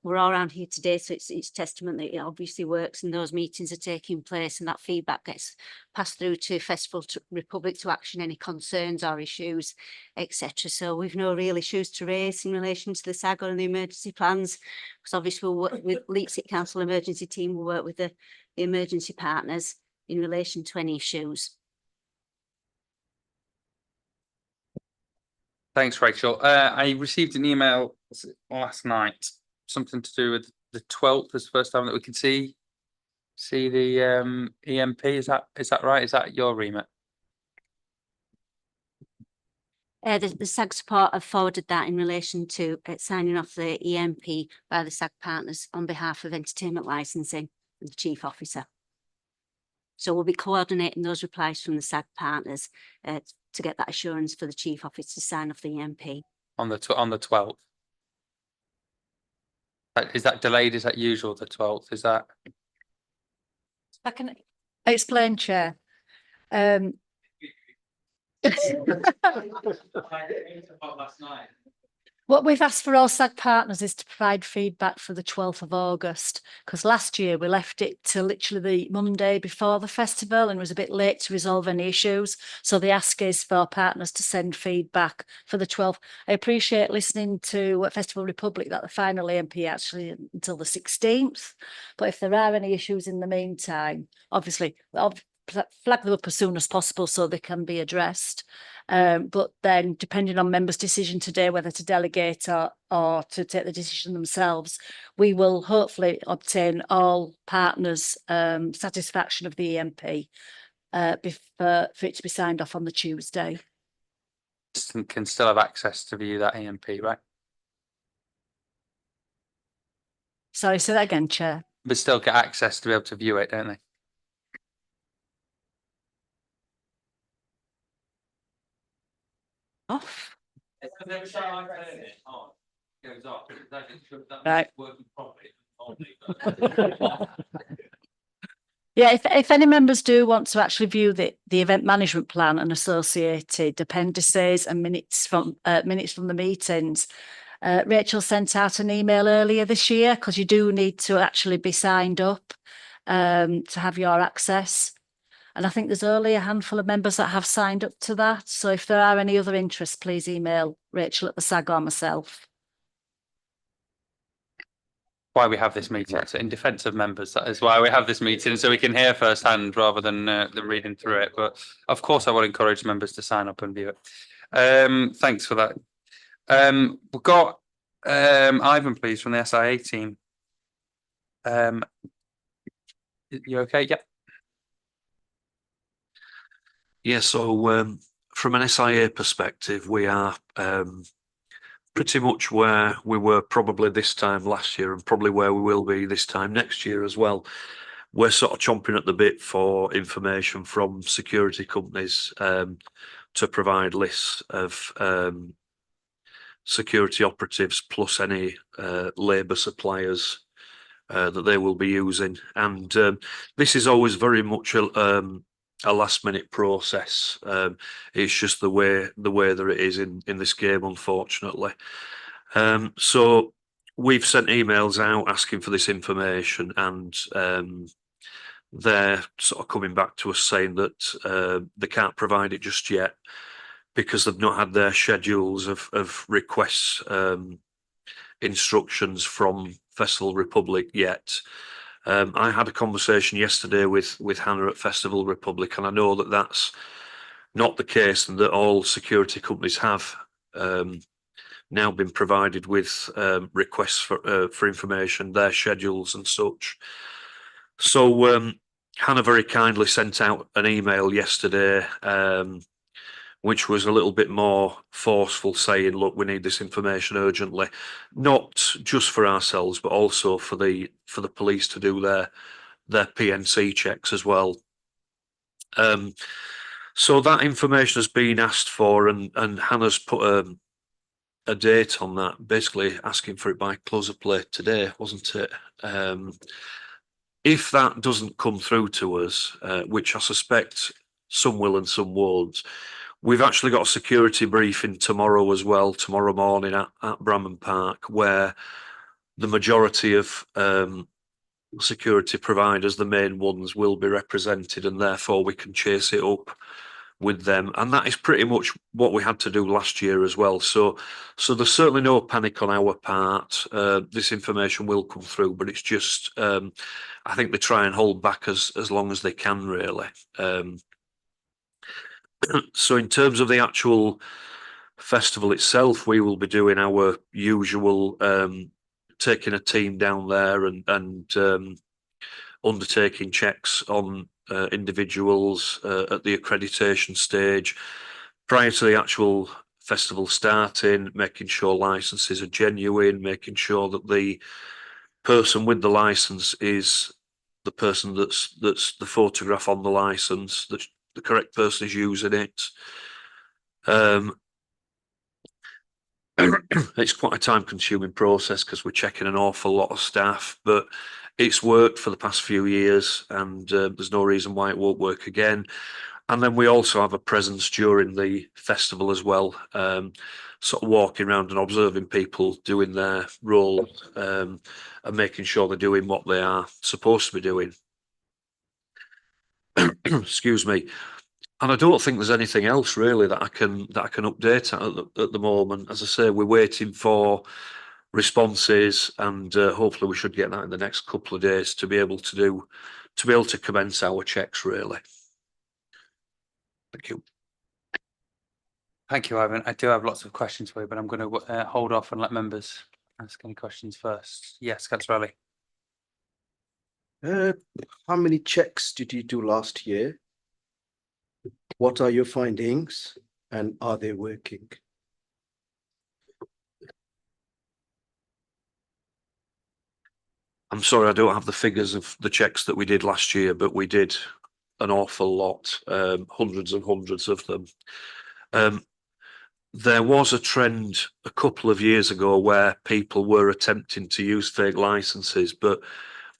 we're all around here today, so it's testament that it obviously works and those meetings are taking place and that feedback gets passed through to Festival Republic to action any concerns or issues, etc. So we've no real issues to raise in relation to the SAG or the emergency plans, because obviously we'll work with Leeds City Council emergency team, we'll work with the emergency partners in relation to any issues. Thanks, Rachel. I received an email last night, something to do with the 12th is the first time that we can see the EMP. Is that right? Is that your remit? The SAG support have forwarded that in relation to signing off the EMP by the SAG partners on behalf of entertainment licensing and the chief officer. So we'll be coordinating those replies from the SAG partners to get that assurance for the chief officer to sign off the EMP. On the 12th. Is that delayed? Is that usual? The 12th? Is that? I can explain, Chair. What we've asked for all SAG partners is to provide feedback for the 12th of August, because last year we left it to literally the Monday before the festival and was a bit late to resolve any issues. So the ask is for partners to send feedback for the 12th. I appreciate listening to Festival Republic that the final EMP actually until the 16th. But if there are any issues in the meantime, obviously I'll flag them up as soon as possible so they can be addressed. But then depending on members' decision today, whether to delegate or to take the decision themselves, we will hopefully obtain all partners' satisfaction of the EMP for it to be signed off on the Tuesday. Can still have access to view that EMP, right? Sorry, say that again, Chair. But still get access to be able to view it, don't they? Off. Right. Yeah, if any members do want to actually view the event management plan and associated appendices and minutes from the meetings, Rachel sent out an email earlier this year, because you do need to actually be signed up to have your access. And I think there's only a handful of members that have signed up to that. So if there are any other interests, please email Rachel at the SAG or myself. Why we have this meeting, so in defence of members, that is why we have this meeting, so we can hear firsthand rather than reading through it. But of course, I would encourage members to sign up and view it. Thanks for that. We've got Ivan, please, from the SIA team. You okay? Yep. Yeah, so from an SIA perspective, we are pretty much where we were probably this time last year and probably where we will be this time next year as well. We're sort of chomping at the bit for information from security companies to provide lists of security operatives plus any labour suppliers that they will be using. And this is always very much a last minute process. It's just the way that it is in this game, unfortunately. So we've sent emails out asking for this information, and they're sort of coming back to us saying that they can't provide it just yet because they've not had their schedules of requests, instructions from Festival Republic yet. I had a conversation yesterday with Hannah at Festival Republic, and I know that that's not the case, and that all security companies have now been provided with requests for information, their schedules and such. So Hannah very kindly sent out an email yesterday, which was a little bit more forceful, saying, look, we need this information urgently, not just for ourselves, but also for the police to do their PNC checks as well. So that information has been asked for, and Hannah's put a date on that, basically asking for it by close of play today, wasn't it? If that doesn't come through to us, which I suspect some will and some won't, we've actually got a security briefing tomorrow as well, tomorrow morning at Bramham Park, where the majority of security providers, the main ones, will be represented, and therefore we can chase it up with them. And that is pretty much what we had to do last year as well. So there's certainly no panic on our part. This information will come through, but it's just I think they try and hold back as long as they can, really. So in terms of the actual festival itself, we will be doing our usual taking a team down there and undertaking checks on individuals at the accreditation stage prior to the actual festival starting, making sure licenses are genuine, making sure that the person with the license is the person that's the photograph on the license, that the correct person is using it. It's quite a time-consuming process because we're checking an awful lot of staff, but it's worked for the past few years, and there's no reason why it won't work again. And then we also have a presence during the festival as well, sort of walking around and observing people doing their role, and making sure they're doing what they are supposed to be doing. Excuse me. And I don't think there's anything else really that I can update at the moment. As I say, we're waiting for responses, and hopefully we should get that in the next couple of days to be able to commence our checks, really. Thank you. Thank you, Ivan. I do have lots of questions for you, but I'm going to hold off and let members ask any questions first. Yes, Councillor Ali. How many checks did you do last year? What are your findings, and are they working? I'm sorry, I don't have the figures of the checks that we did last year, but we did an awful lot, hundreds and hundreds of them. There was a trend a couple of years ago where people were attempting to use fake licenses, but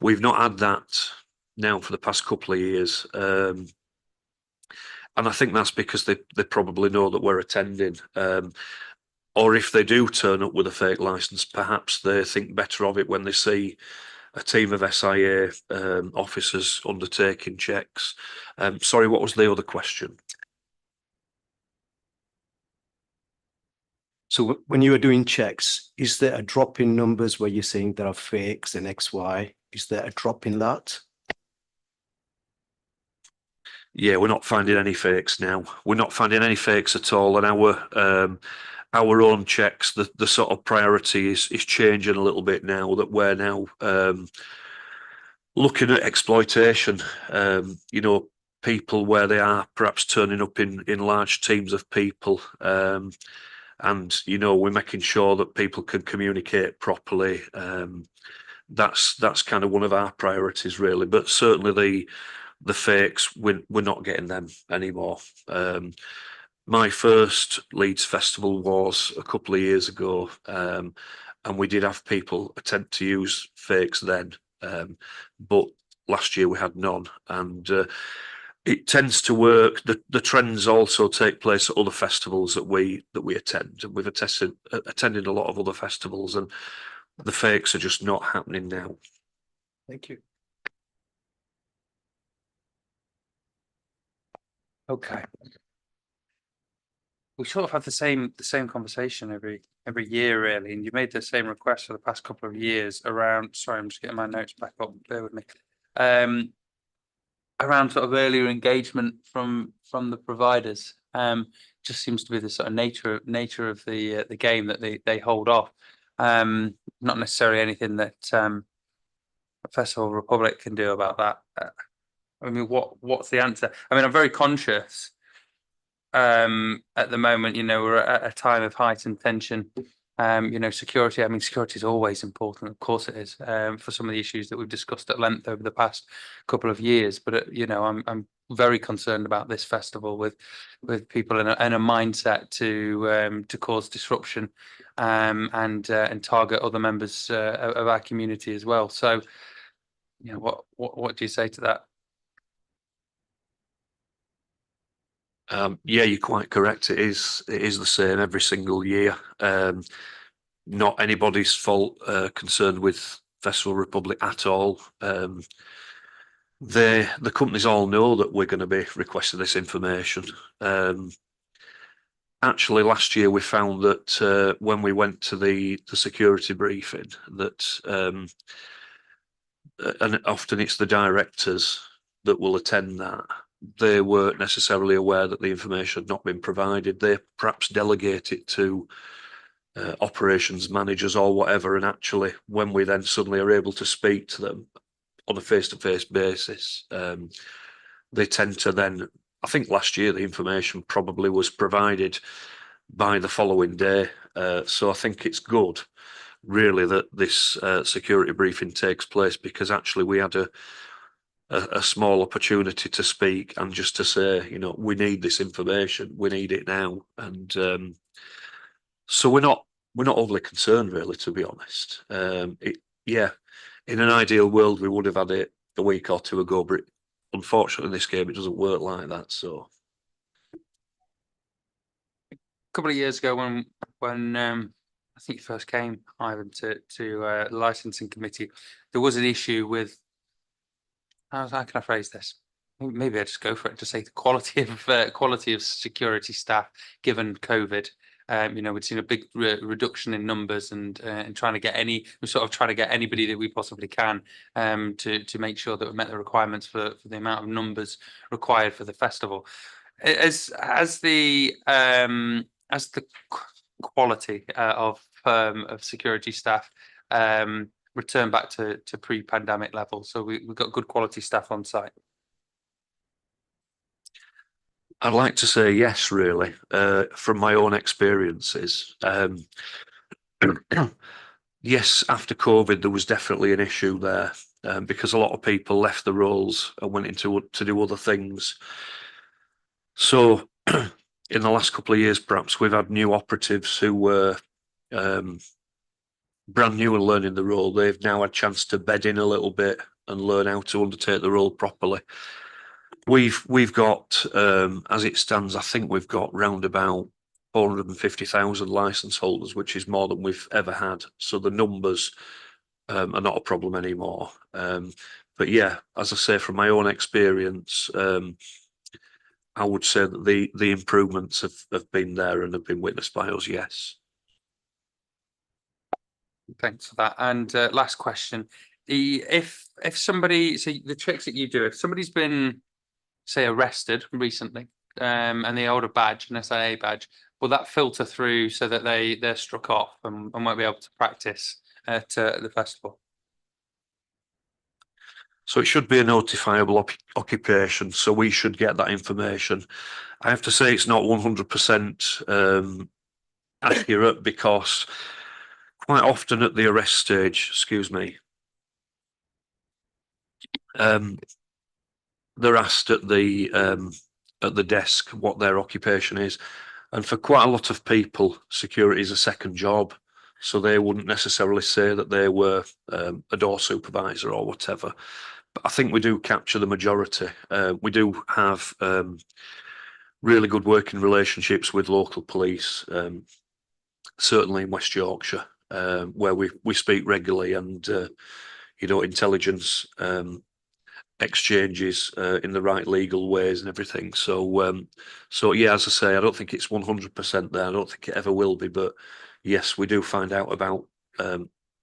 we've not had that now for the past couple of years. And I think that's because they probably know that we're attending. Or if they do turn up with a fake license, perhaps they think better of it when they see a team of SIA officers undertaking checks. Sorry, what was the other question? So when you are doing checks, is there a drop in numbers where you're saying there are fakes and XY? Is there a drop in that? Yeah, we're not finding any fakes now. We're not finding any fakes at all. And our own checks, the sort of priority is changing a little bit now that we're now looking at exploitation. You know, people where they are perhaps turning up in large teams of people. And, you know, we're making sure that people can communicate properly. That's kind of one of our priorities, really. But certainly the fakes, we're not getting them anymore. My first Leeds Festival was a couple of years ago, and we did have people attempt to use fakes then, but last year we had none, and it tends to work. The trends also take place at other festivals that we attend. We've attended a lot of other festivals, and the fakes are just not happening now. Thank you. Okay. We sort of have the same conversation every year, really, and you made the same request for the past couple of years around. Sorry, I'm just getting my notes back up. Bear with me. Around sort of earlier engagement from the providers. Just seems to be the sort of nature of the game that they hold off. Not necessarily anything that from Festival Republic can do about that? I mean, what's the answer? I mean, I'm very conscious at the moment, you know, we're at a time of heightened tension. You know, security, I mean, security is always important, of course it is, for some of the issues that we've discussed at length over the past couple of years. But you know, I'm very concerned about this festival with people in a mindset to cause disruption, and target other members of our community as well. So, you know, what do you say to that? Yeah, you're quite correct. It is the same every single year. Not anybody's fault concerned with Festival Republic at all. The companies all know that we're going to be requesting this information. Actually, last year we found that when we went to the security briefing, that and often it's the directors that will attend that. They weren't necessarily aware that the information had not been provided. They perhaps delegate it to operations managers or whatever, and actually when we then suddenly are able to speak to them on a face-to-face basis, they tend to then, I think last year the information probably was provided by the following day. So I think it's good really that this security briefing takes place, because actually we had a small opportunity to speak and just to say, you know, we need this information, we need it now. And so we're not overly concerned really, to be honest. Yeah, in an ideal world we would have had it a week or two ago, but unfortunately in this game it doesn't work like that. So a couple of years ago when I think you first came, Ivan, to licensing committee, there was an issue with, how can I phrase this? Maybe I just go for it, to say the quality of security staff given COVID. You know, we've seen a big reduction in numbers, and trying to get anybody that we possibly can to make sure that we met the requirements for the amount of numbers required for the festival. As the quality of security staff return back to pre-pandemic levels, so we've got good quality staff on site. I'd like to say yes, really, from my own experiences. Yes, after COVID, there was definitely an issue there, because a lot of people left the roles and went into to do other things. So in the last couple of years, perhaps we've had new operatives who were brand new and learning the role. They've now had a chance to bed in a little bit and learn how to undertake the role properly. We've got, as it stands, I think we've got round about 450,000 licence holders, which is more than we've ever had. So the numbers are not a problem anymore. But yeah, as I say, from my own experience, I would say that the improvements have been there and have been witnessed by us, yes. Thanks for that. And last question. If somebody, so the tricks that you do, if somebody's been, say, arrested recently, and they hold a badge, an SIA badge, will that filter through so that they're struck off and won't be able to practice at the festival? So it should be a notifiable occupation, so we should get that information. I have to say it's not 100% accurate, because quite often at the arrest stage, they're asked at the desk what their occupation is, and for quite a lot of people, security is a second job, so they wouldn't necessarily say that they were a door supervisor or whatever. But I think we do capture the majority. We do have really good working relationships with local police, certainly in West Yorkshire, where we speak regularly, and you know, intelligence exchanges in the right legal ways and everything. So yeah, as I say, I don't think it's 100% there. I don't think it ever will be, but yes, we do find out about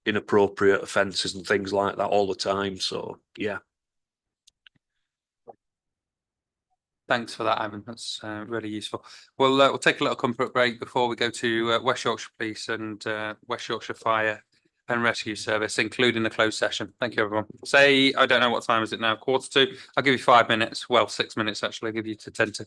inappropriate offences and things like that all the time. So yeah. Thanks for that, Ivan. That's really useful. Well, we'll take a little comfort break before we go to West Yorkshire Police and West Yorkshire Fire and Rescue Service, including the closed session. Thank you, everyone. Say, I don't know what time is it now, 1:45. I'll give you 5 minutes. Well, 6 minutes actually. I'll give you to 10 to.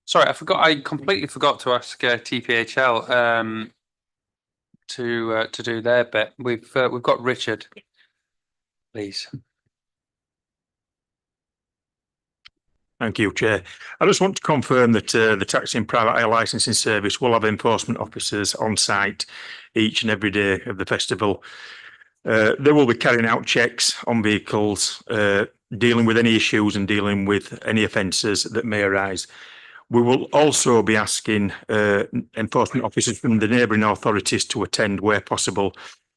Sorry, I completely forgot to ask TPHL to do their bit. We've got Richard, please. Thank you, Chair. I just want to confirm that the taxi and private hire licensing service will have enforcement officers on site each and every day of the festival. They will be carrying out checks on vehicles, dealing with any issues and dealing with any offences that may arise. We will also be asking enforcement officers from the neighbouring authorities to attend where possible.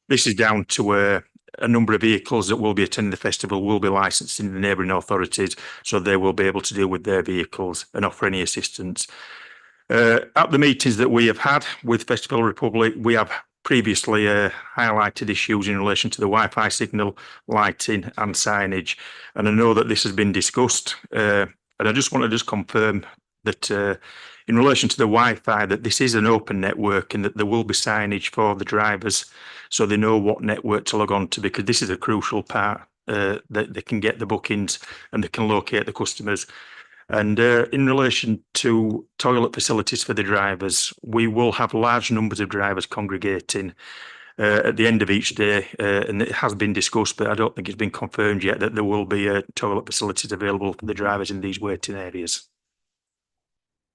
This is down to a number of vehicles that will be attending the festival will be licensed in the neighbouring authorities, so they will be able to deal with their vehicles and offer any assistance. At the meetings that we have had with Festival Republic, we have previously highlighted issues in relation to the Wi-Fi signal, lighting and signage, and I know that this has been discussed, and I just want to confirm that in relation to the Wi-Fi, that this is an open network and that there will be signage for the drivers so they know what network to log on to, because this is a crucial part that they can get the bookings and they can locate the customers. And in relation to toilet facilities for the drivers, we will have large numbers of drivers congregating at the end of each day, and it has been discussed, but I don't think it's been confirmed yet that there will be toilet facilities available for the drivers in these waiting areas.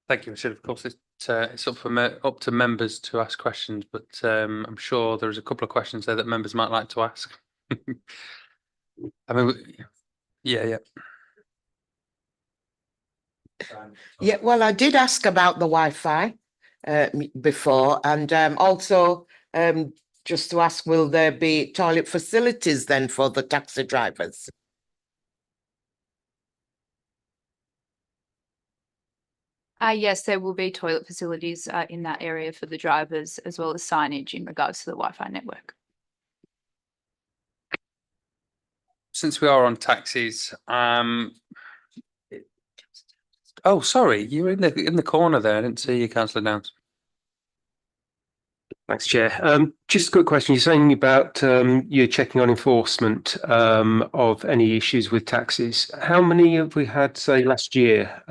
Thank you, Richard. Of course, it's up to members to ask questions, but I'm sure there's a couple of questions there that members might like to ask. I mean, yeah. Yeah, well, I did ask about the Wi-Fi before, and also just to ask, will there be toilet facilities then for the taxi drivers? Yes, there will be toilet facilities in that area for the drivers, as well as signage in regards to the Wi-Fi network. Since we are on taxis, oh, sorry, you were in the corner there. I didn't see you, Councillor Downs. Thanks, Chair. Just a quick question. You're saying about you're checking on enforcement of any issues with taxis. How many have we had, say, last year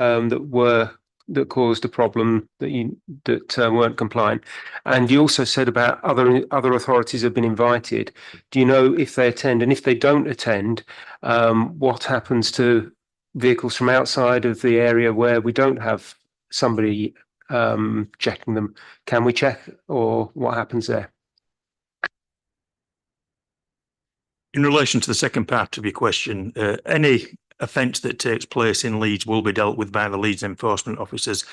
that caused a problem that weren't compliant? And you also said about other authorities have been invited. Do you know if they attend, and if they don't attend, what happens to vehicles from outside of the area where we don't have somebody checking them? Can we check, or what happens there? In relation to the second part of your question, any offence that takes place in Leeds will be dealt with by the Leeds enforcement officers,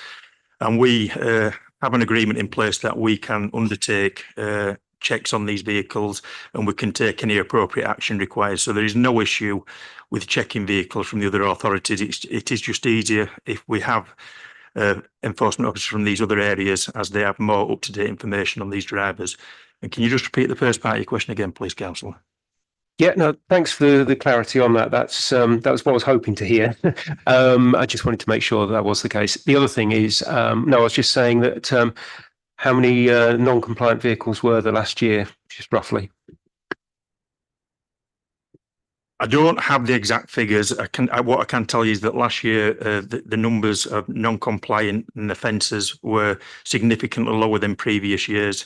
and we have an agreement in place that we can undertake checks on these vehicles and we can take any appropriate action required. So there is no issue with checking vehicles from the other authorities. It is just easier if we have enforcement officers from these other areas, as they have more up-to-date information on these drivers. And can you just repeat the first part of your question again, please, Councillor? Yeah, no, thanks for the clarity on that. That was what I was hoping to hear. I just wanted to make sure that was the case. The other thing is, no, I was just saying that how many non-compliant vehicles were there last year, just roughly? I don't have the exact figures. What I can tell you is that last year the numbers of non-compliant and offences were significantly lower than previous years.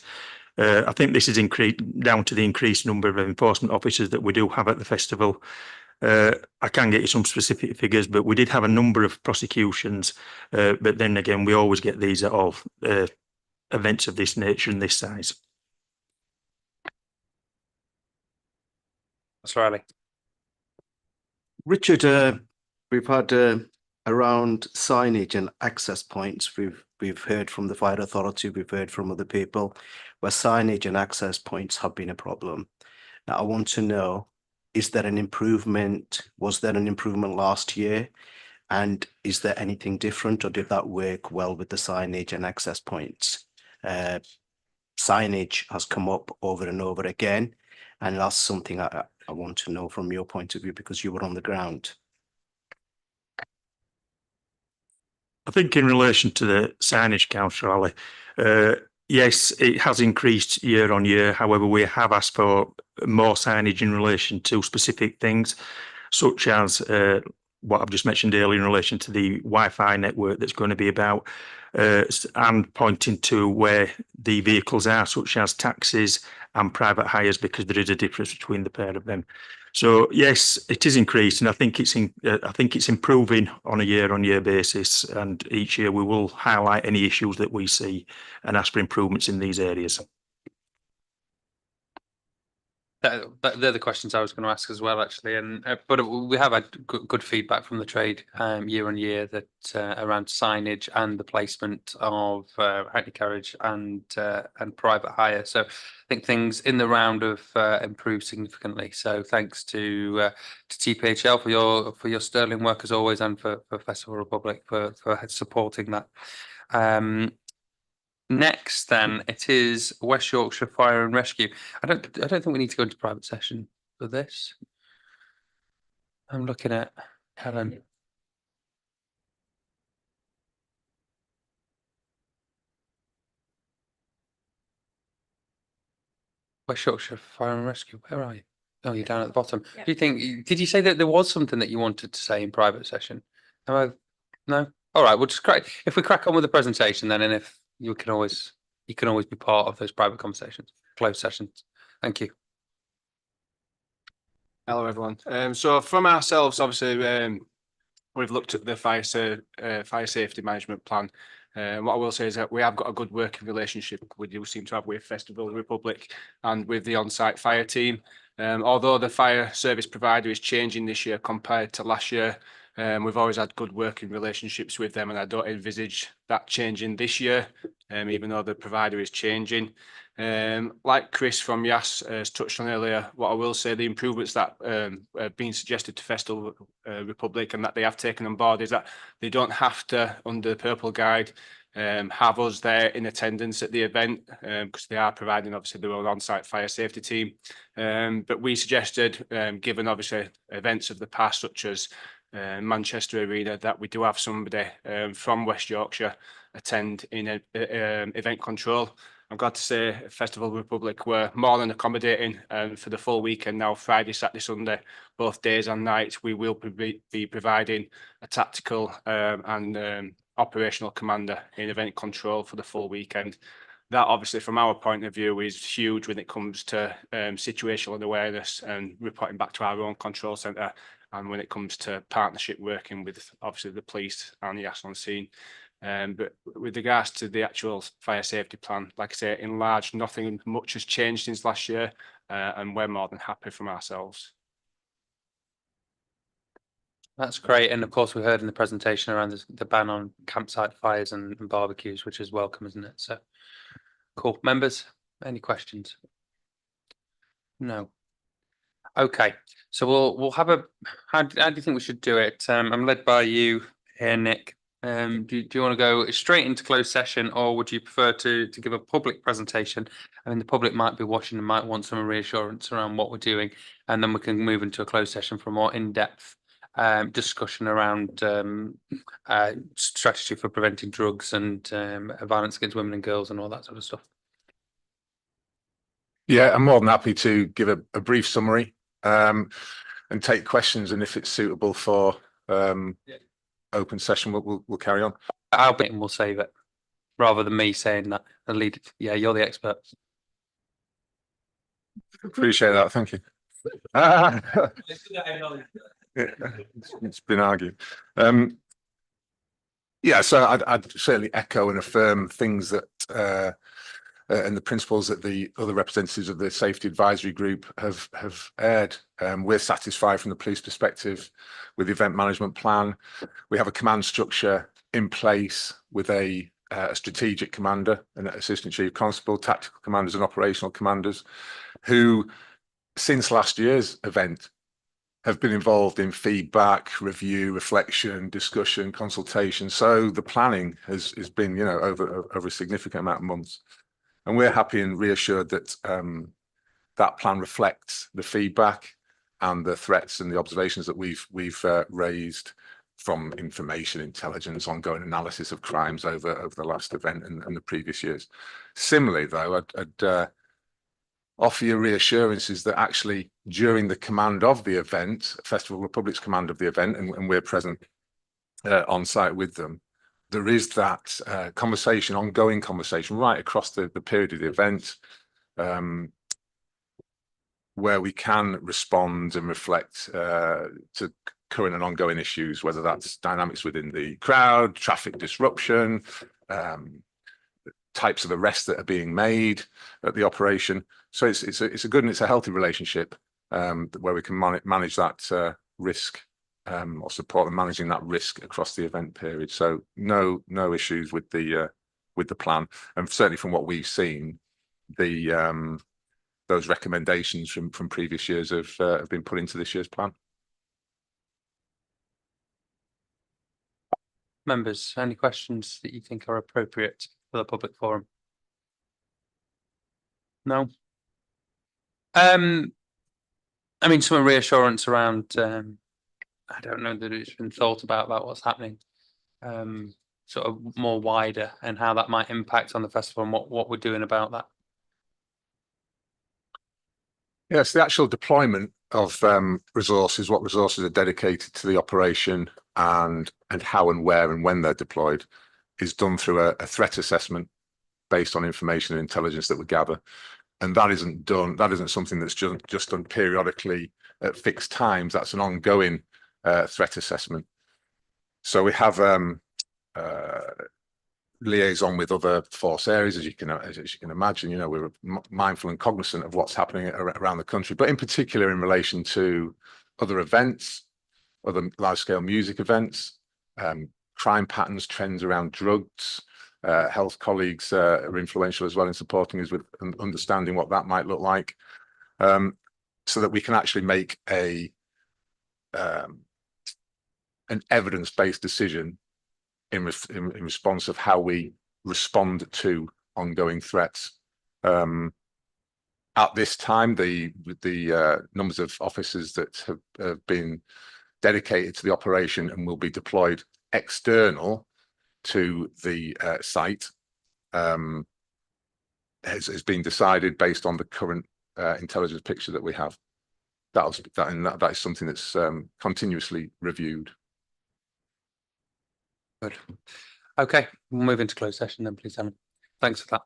I think this is down to the increased number of enforcement officers that we do have at the festival. I can get you some specific figures, but we did have a number of prosecutions. But then again, we always get these at all events of this nature and this size. That's right. Richard, we've had around signage and access points. We've heard from the fire authority, we've heard from other people where signage and access points have been a problem. Now, I want to know, is there an improvement? Was there an improvement last year? And is there anything different, or did that work well with the signage and access points? Signage has come up over and over again, and that's something I want to know from your point of view, because you were on the ground. I think in relation to the signage, Councillor Ali, Yes, it has increased year on year. However, we have asked for more signage in relation to specific things, such as what I've just mentioned earlier in relation to the Wi-Fi network that's going to be about, and pointing to where the vehicles are, such as taxis and private hires, because there is a difference between the pair of them. So yes, it is increasing. I think it's improving on a year-on-year basis, and each year we will highlight any issues that we see and ask for improvements in these areas. They're the questions I was going to ask as well, actually. And but we have had good feedback from the trade year on year that around signage and the placement of Hackney Carriage and private hire. So I think things in the round have improved significantly. So thanks to TPHL for your sterling work as always, and for Festival Republic for supporting that. Next, then, it is West Yorkshire Fire and Rescue. I don't think we need to go into private session for this. I'm looking at Helen. West Yorkshire Fire and Rescue, where are you? Oh, you're down at the bottom. Yeah. Do you think, did you say that there was something that you wanted to say in private session? No? All right, we'll just if we crack on with the presentation then, and if you can always be part of those private conversations, closed sessions. Thank you. Hello, everyone. So from ourselves, obviously, we've looked at the fire safety management plan. What I will say is that we have got a good working relationship we do seem to have with Festival Republic and with the on-site fire team. Although the fire service provider is changing this year compared to last year, we've always had good working relationships with them, and I don't envisage that changing this year, even though the provider is changing. Like Chris from YAS has touched on earlier, what I will say, the improvements that have been suggested to Festival Republic and that they have taken on board is that they don't have to, under the Purple Guide, have us there in attendance at the event, because they are providing obviously their own on-site fire safety team. But we suggested, given obviously events of the past such as Manchester Arena, that we do have somebody from West Yorkshire attend in event control. I'm glad to say Festival Republic were more than accommodating for the full weekend now, Friday, Saturday, Sunday, both days and nights. We will be providing a tactical and operational commander in event control for the full weekend. That obviously from our point of view is huge when it comes to situational awareness and reporting back to our own control centre, and when it comes to partnership working with obviously the police and the YAS on scene. But with regards to the actual fire safety plan, like I say, in large, nothing much has changed since last year, and we're more than happy from ourselves. That's great. And of course, we heard in the presentation around the ban on campsite fires and barbecues, which is welcome, isn't it? So cool. Members, any questions? No. Okay, so we'll have a. How do you think we should do it? I'm led by you here, Nick. Do you want to go straight into closed session, or would you prefer to give a public presentation? I mean, the public might be watching and might want some reassurance around what we're doing, and then we can move into a closed session for a more in-depth discussion around strategy for preventing drugs and violence against women and girls and all that sort of stuff. Yeah, I'm more than happy to give a brief summary and take questions, and if it's suitable for open session, we'll carry on. I'll bet and we'll save it, rather than me saying that and lead it. Yeah, you're the expert. Appreciate that, thank you. It's been argued. Yeah, so I'd certainly echo and affirm things that and the principles that the other representatives of the Safety Advisory Group have aired. We're satisfied from the police perspective with the event management plan. We have a command structure in place with a strategic commander, an assistant chief constable, tactical commanders and operational commanders, who since last year's event have been involved in feedback, review, reflection, discussion, consultation. So the planning has been, over a significant amount of months. And we're happy and reassured that that plan reflects the feedback and the threats and the observations that we've raised from information intelligence, ongoing analysis of crimes over the last event and the previous years. Similarly, though, I'd offer you reassurances that actually during the command of the event, Festival Republic's command of the event, and we're present on site with them, there is that conversation, ongoing conversation right across the period of the event, where we can respond and reflect to current and ongoing issues, whether that's dynamics within the crowd, traffic disruption, types of arrests that are being made at the operation. So it's a good and it's a healthy relationship where we can manage that risk or support them managing that risk across the event period. So no issues with the plan, and certainly from what we've seen, those recommendations from previous years have been put into this year's plan. Members, any questions that you think are appropriate for the public forum? No. I mean, some reassurance around. I don't know that it's been thought about what's happening, sort of more wider, and how that might impact on the festival and what we're doing about that. Yes, the actual deployment of resources, what resources are dedicated to the operation, and how and where and when they're deployed, is done through a threat assessment based on information and intelligence that we gather. And that isn't something that's just done periodically at fixed times. That's an ongoing threat assessment. So we have liaison with other force areas, as you can imagine. You know, we're mindful and cognizant of what's happening around the country, but in particular in relation to other events, other large-scale music events, crime patterns, trends around drugs. Health colleagues are influential as well in supporting us with understanding what that might look like, so that we can actually make an evidence-based decision in response of how we respond to ongoing threats. At this time, the numbers of officers that have been dedicated to the operation and will be deployed external to the site has been decided based on the current intelligence picture that we have. That is something that's continuously reviewed. Good. Okay, we'll move into closed session then, please, Helen. Thanks for that.